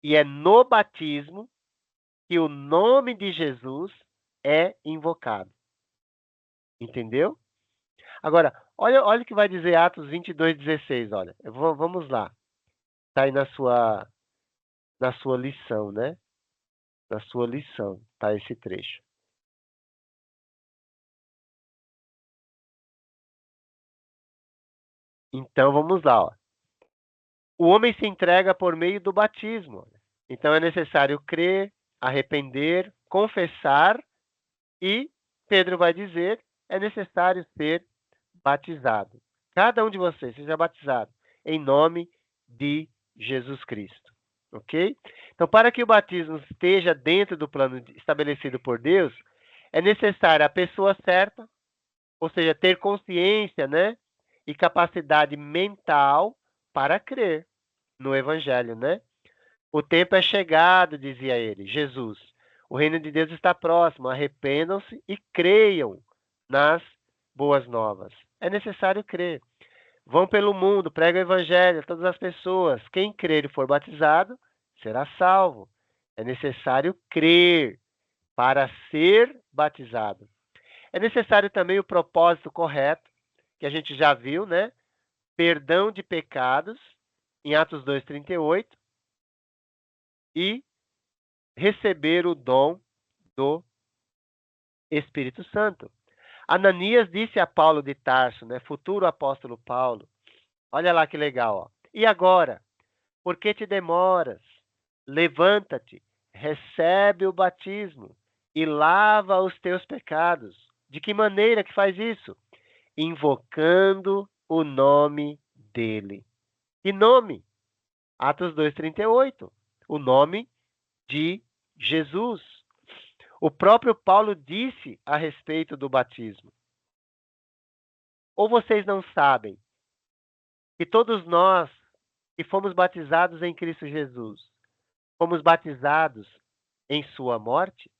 E é no batismo que o nome de Jesus é invocado. Entendeu? Agora, olha o que vai dizer Atos 22:16. Olha, vamos lá. Está aí na sua lição, né? Na sua lição, tá esse trecho. Então, vamos lá. Ó. O homem se entrega por meio do batismo. Então, é necessário crer, arrepender, confessar e, Pedro vai dizer, é necessário ser batizado. Cada um de vocês seja batizado em nome de Jesus Cristo. Ok? Então, para que o batismo esteja dentro do plano estabelecido por Deus, é necessária a pessoa certa, ou seja, ter consciência, né? E capacidade mental para crer no Evangelho, né? O tempo é chegado, dizia ele, Jesus. O reino de Deus está próximo. Arrependam-se e creiam nas boas novas. É necessário crer. Vão pelo mundo, pregam o Evangelho a todas as pessoas. Quem crer e for batizado será salvo. É necessário crer para ser batizado. É necessário também o propósito correto, que a gente já viu, né? Perdão de pecados, em Atos 2:38, e receber o dom do Espírito Santo. Ananias disse a Paulo de Tarso, né? Futuro apóstolo Paulo, olha lá que legal, ó. E agora? Por que te demoras? Levanta-te, recebe o batismo e lava os teus pecados. De que maneira que faz isso? Invocando o nome dele. Que nome? Atos 2:38. O nome de Jesus. O próprio Paulo disse a respeito do batismo. Ou vocês não sabem que todos nós que fomos batizados em Cristo Jesus, fomos batizados em sua morte?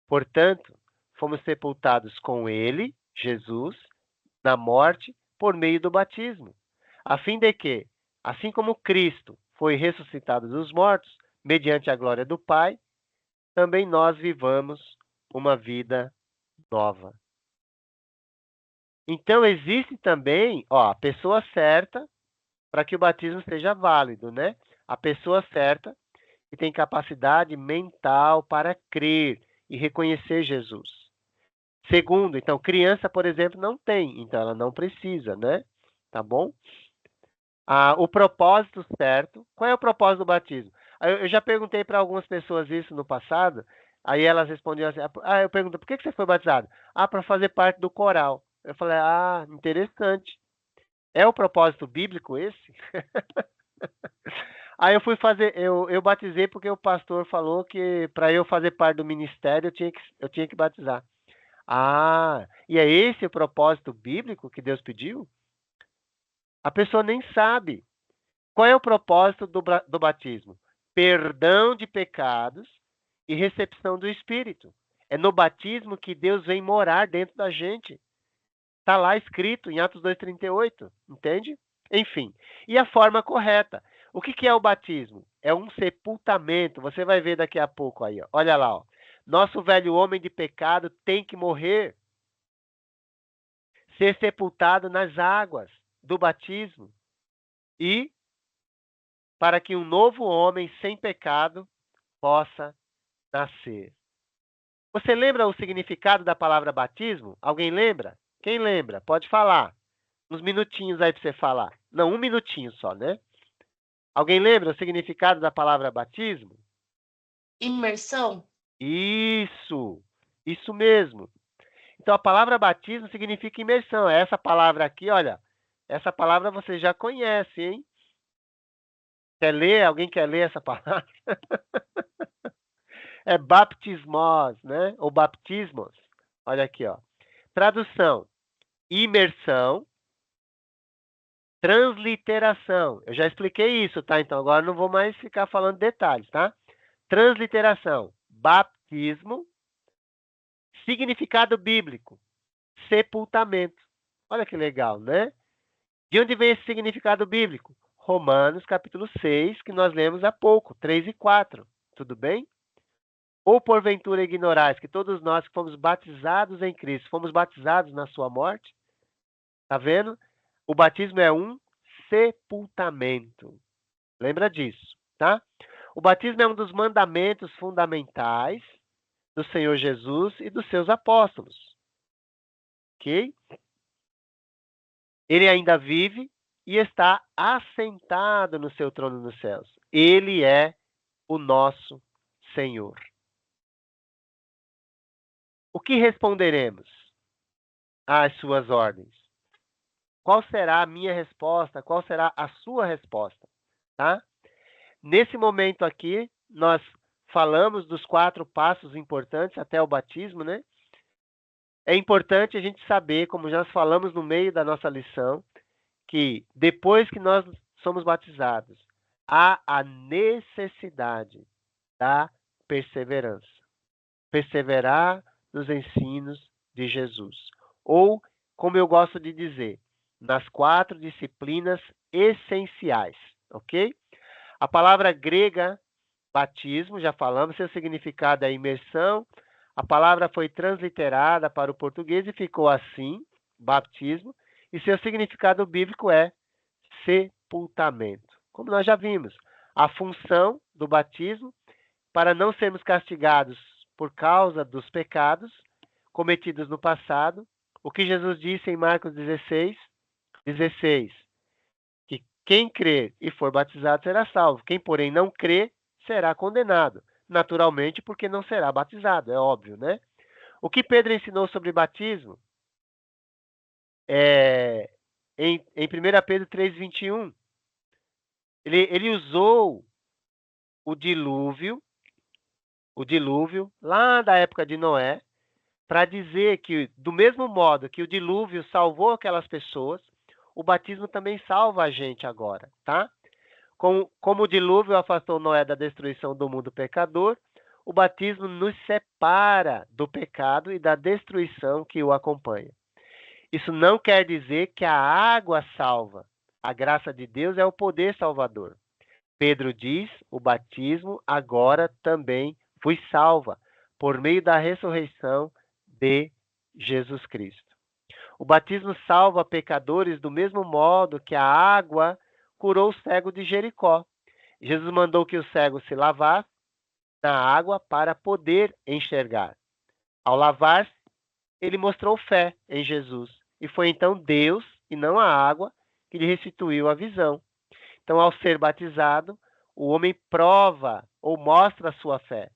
Portanto, fomos sepultados com ele, Jesus, na morte por meio do batismo, a fim de que, assim como Cristo foi ressuscitado dos mortos, mediante a glória do Pai, também nós vivamos uma vida nova. Então, existe também, a pessoa certa para que o batismo seja válido, né? A pessoa certa que tem capacidade mental para crer e reconhecer Jesus. Segundo, então, criança, por exemplo, não tem, então ela não precisa, né? Tá bom? O propósito certo. Qual é o propósito do batismo? Eu já perguntei para algumas pessoas isso no passado, aí elas respondiam assim, eu pergunto, por que você foi batizado? Para fazer parte do coral. Eu falei, interessante. É o propósito bíblico esse? Aí eu fui fazer, eu batizei porque o pastor falou que para eu fazer parte do ministério eu tinha que batizar. E é esse o propósito bíblico que Deus pediu? A pessoa nem sabe. Qual é o propósito do batismo? Perdão de pecados e recepção do Espírito. É no batismo que Deus vem morar dentro da gente. Está lá escrito em Atos 2,38, entende? Enfim, e a forma correta. O que é o batismo? É um sepultamento. Você vai ver daqui a pouco aí. Olha lá. Nosso velho homem de pecado tem que morrer, ser sepultado nas águas do batismo e para que um novo homem sem pecado possa nascer. Você lembra o significado da palavra batismo? Alguém lembra? Quem lembra? Pode falar. Uns minutinhos aí para você falar. Não, um minutinho só, né? Alguém lembra o significado da palavra batismo? Imersão? Isso mesmo. Então, a palavra batismo significa imersão. Essa palavra aqui, olha, essa palavra você já conhece, hein? Quer ler? Alguém quer ler essa palavra? É baptismos, né? Ou baptismos. Olha aqui, ó. Tradução: imersão, transliteração. Eu já expliquei isso, tá? Então agora não vou mais ficar falando detalhes, tá? Transliteração: batismo, significado bíblico: sepultamento. Olha que legal, né? De onde vem esse significado bíblico? Romanos, capítulo 6, que nós lemos há pouco, 3 e 4. Tudo bem? Ou porventura ignorais que todos nós que fomos batizados em Cristo, fomos batizados na sua morte? Tá vendo? O batismo é um sepultamento. Lembra disso, tá? O batismo é um dos mandamentos fundamentais do Senhor Jesus e dos seus apóstolos. Ok? Ele ainda vive e está assentado no seu trono nos céus. Ele é o nosso Senhor. O que responderemos às suas ordens? Qual será a minha resposta? Qual será a sua resposta? Tá? Nesse momento aqui, nós falamos dos 4 passos importantes até o batismo, né? É importante a gente saber, como já falamos no meio da nossa lição, que depois que nós somos batizados, há a necessidade da perseverança. Perseverar nos ensinos de Jesus. Ou, como eu gosto de dizer, nas 4 disciplinas essenciais, ok? A palavra grega batismo, já falamos, seu significado é imersão. A palavra foi transliterada para o português e ficou assim, batismo, e seu significado bíblico é sepultamento. Como nós já vimos, a função do batismo para não sermos castigados por causa dos pecados cometidos no passado, o que Jesus disse em Marcos 16, que quem crer e for batizado será salvo. Quem, porém, não crer será condenado. Naturalmente, porque não será batizado, é óbvio, né? O que Pedro ensinou sobre batismo em 1 Pedro 3,21, ele usou o dilúvio, o dilúvio, lá da época de Noé, para dizer que, do mesmo modo que o dilúvio salvou aquelas pessoas, o batismo também salva a gente agora, tá? Como o dilúvio afastou Noé da destruição do mundo pecador, o batismo nos separa do pecado e da destruição que o acompanha. Isso não quer dizer que a água salva. A graça de Deus é o poder salvador. Pedro diz, o batismo agora também vos salva, por meio da ressurreição de Jesus Cristo. O batismo salva pecadores do mesmo modo que a água curou o cego de Jericó. Jesus mandou que o cego se lavasse na água para poder enxergar. Ao lavar-se, ele mostrou fé em Jesus. E foi então Deus, e não a água, que lhe restituiu a visão. Então, ao ser batizado, o homem prova ou mostra a sua fé.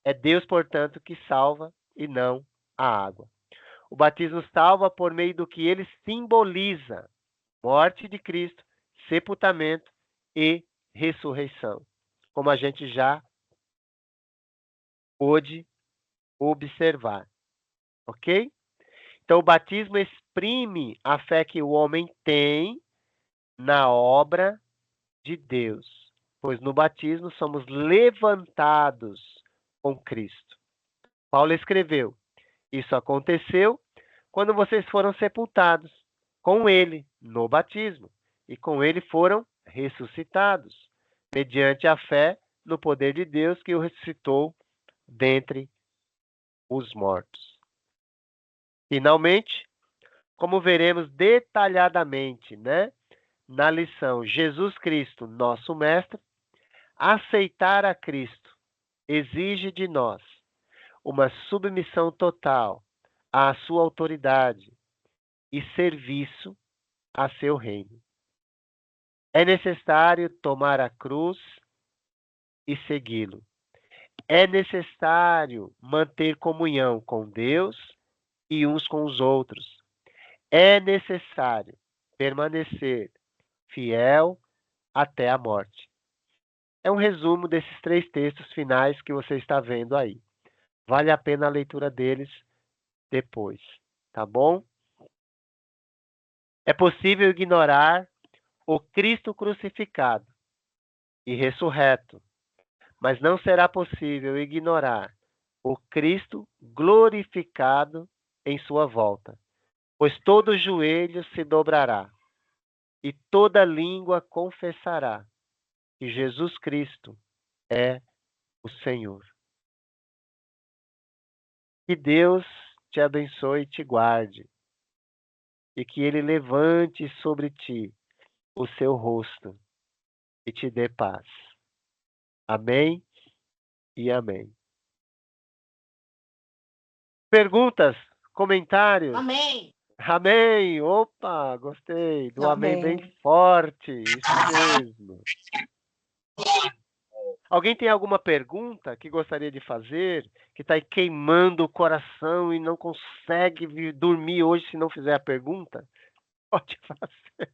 É Deus, portanto, que salva e não a água. O batismo salva por meio do que ele simboliza: morte de Cristo, sepultamento e ressurreição, como a gente já pôde observar. Ok? Então, o batismo exprime a fé que o homem tem na obra de Deus, pois no batismo somos levantados com Cristo. Paulo escreveu: isso aconteceu quando vocês foram sepultados com ele no batismo, e com ele foram ressuscitados, mediante a fé no poder de Deus que o ressuscitou dentre os mortos. Finalmente, como veremos detalhadamente, na lição Jesus Cristo, nosso Mestre, aceitar a Cristo exige de nós uma submissão total à sua autoridade e serviço a seu reino. É necessário tomar a cruz e segui-lo. É necessário manter comunhão com Deus e uns com os outros. É necessário permanecer fiel até a morte. É um resumo desses 3 textos finais que você está vendo aí. Vale a pena a leitura deles depois, tá bom? É possível ignorar o Cristo crucificado e ressurreto, mas não será possível ignorar o Cristo glorificado em sua volta, pois todo joelho se dobrará e toda língua confessará que Jesus Cristo é o Senhor. Que Deus te abençoe e te guarde, e que Ele levante sobre ti o seu rosto e te dê paz. Amém e amém. Perguntas? Comentários? Amém. Amém! Opa, gostei do amém bem Amém. forte, isso mesmo. Alguém tem alguma pergunta que gostaria de fazer, que está aí queimando o coração e não consegue dormir hoje se não fizer a pergunta? Pode fazer.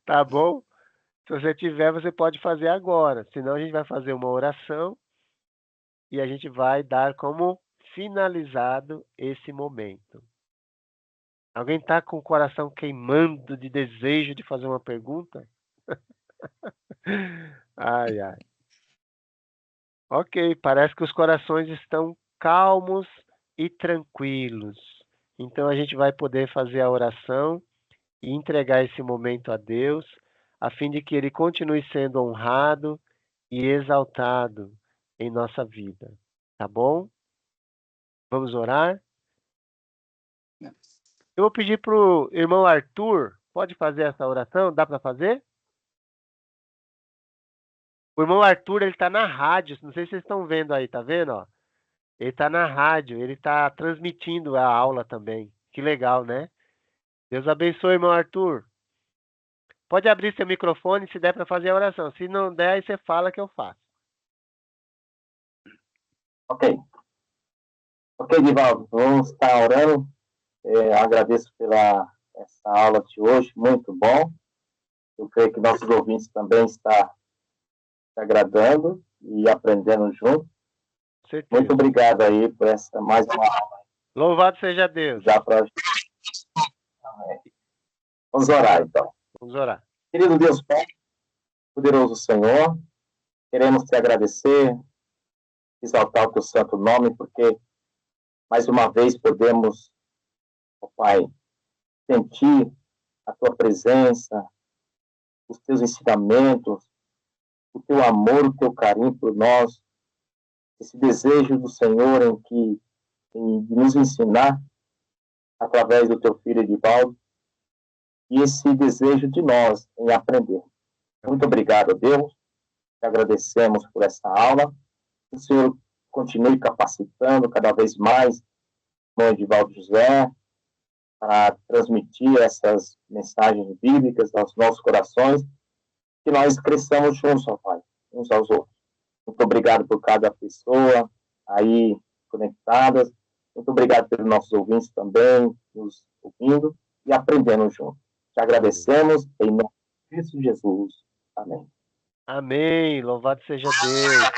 Tá bom? Se você tiver, você pode fazer agora. Senão a gente vai fazer uma oração e a gente vai dar como finalizado esse momento. Alguém está com o coração queimando de desejo de fazer uma pergunta? Ai, ai. Ok, parece que os corações estão calmos e tranquilos. Então a gente vai poder fazer a oração e entregar esse momento a Deus, a fim de que Ele continue sendo honrado e exaltado em nossa vida. Tá bom? Vamos orar? Eu vou pedir para o irmão Arthur, pode fazer essa oração? Dá para fazer? O irmão Arthur, ele está na rádio, não sei se vocês estão vendo aí, tá vendo? Ó? Ele está na rádio, ele está transmitindo a aula também. Que legal, né? Deus abençoe, irmão Arthur. Pode abrir seu microfone se der para fazer a oração. Se não der, aí você fala que eu faço. Ok. Ok, Divaldo, vamos estar orando. Agradeço pela essa aula de hoje, muito bom. Eu creio que nossos ouvintes também estão se agradando e aprendendo junto. certeza. Muito obrigado aí por essa mais uma aula. Louvado seja Deus. Já pra... Vamos orar, então. Vamos orar. Querido Deus Pai, poderoso Senhor, queremos te agradecer, exaltar o teu santo nome, porque mais uma vez podemos, ó Pai, sentir a tua presença, os teus ensinamentos, o teu amor, o teu carinho por nós, esse desejo do Senhor de nos ensinar através do teu filho Edivaldo, e esse desejo de nós em aprender. Muito obrigado, Deus. Te agradecemos por essa aula. Que o Senhor continue capacitando cada vez mais o irmão Edivaldo José para transmitir essas mensagens bíblicas aos nossos corações, que nós cresçamos juntos, ó Pai, uns aos outros. Muito obrigado por cada pessoa aí conectadas. Muito obrigado pelos nossos ouvintes também, nos ouvindo e aprendendo juntos. Te agradecemos em nome de Cristo Jesus. Amém. Amém. Louvado seja Deus.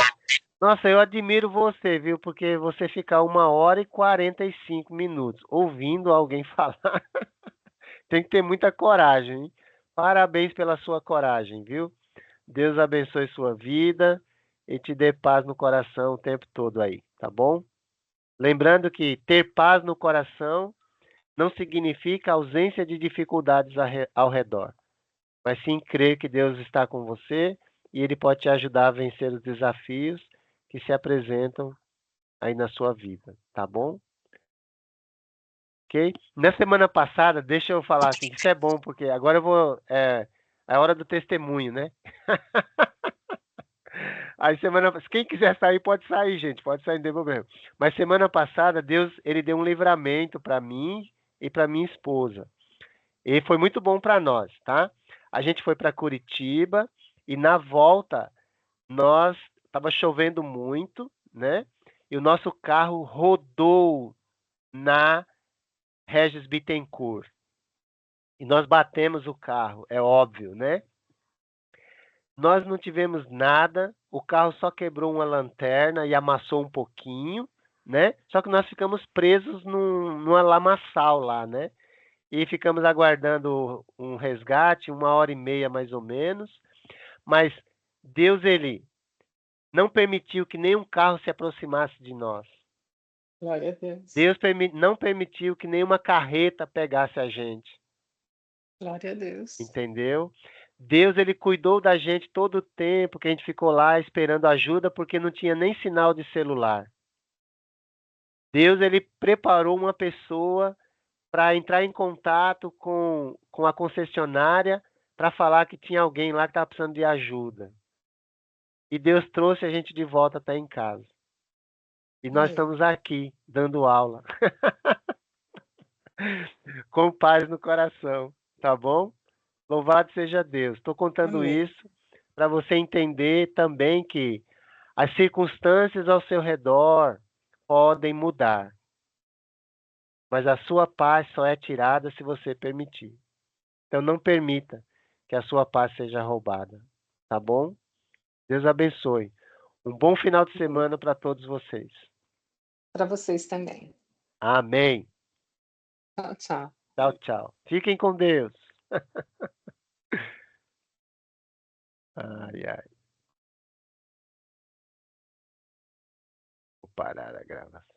Nossa, eu admiro você, viu? Porque você ficar 1h45 ouvindo alguém falar, tem que ter muita coragem, hein? Parabéns pela sua coragem, viu? Deus abençoe sua vida e te dê paz no coração o tempo todo aí, tá bom? Lembrando que ter paz no coração não significa ausência de dificuldades ao redor, mas sim crer que Deus está com você e Ele pode te ajudar a vencer os desafios que se apresentam aí na sua vida, tá bom? Ok? Na semana passada, deixa eu falar assim, isso é bom, porque agora eu vou... É a hora do testemunho, né? Aí quem quiser sair, pode sair, gente. Pode sair, não tem problema. Mas semana passada, Deus, Ele deu um livramento para mim e para minha esposa. E foi muito bom para nós, tá? A gente foi para Curitiba e na volta, estava chovendo muito, né? E o nosso carro rodou na Regis Bittencourt. E nós batemos o carro, é óbvio, né? Nós não tivemos nada, o carro só quebrou uma lanterna e amassou um pouquinho, né? Só que nós ficamos presos numa lamaçal lá, né? E ficamos aguardando um resgate, 1h30 mais ou menos. Mas Deus, Ele não permitiu que nenhum carro se aproximasse de nós. Glória a Deus. Deus não permitiu que nenhuma carreta pegasse a gente. Glória a Deus. Entendeu? Deus, Ele cuidou da gente todo o tempo que a gente ficou lá esperando ajuda, porque não tinha nem sinal de celular. Deus, Ele preparou uma pessoa para entrar em contato com a concessionária para falar que tinha alguém lá que estava precisando de ajuda. E Deus trouxe a gente de volta até em casa. E nós estamos aqui, dando aula. Com paz no coração, tá bom? Louvado seja Deus. Estou contando Amém. isso para você entender também que as circunstâncias ao seu redor podem mudar. Mas a sua paz só é tirada se você permitir. Então não permita que a sua paz seja roubada. Tá bom? Deus abençoe. Um bom final de semana para todos vocês. Para vocês também. Amém. Tchau, tchau. Tchau, tchau. Fiquem com Deus. Ai, ai. Vou parar a gravação.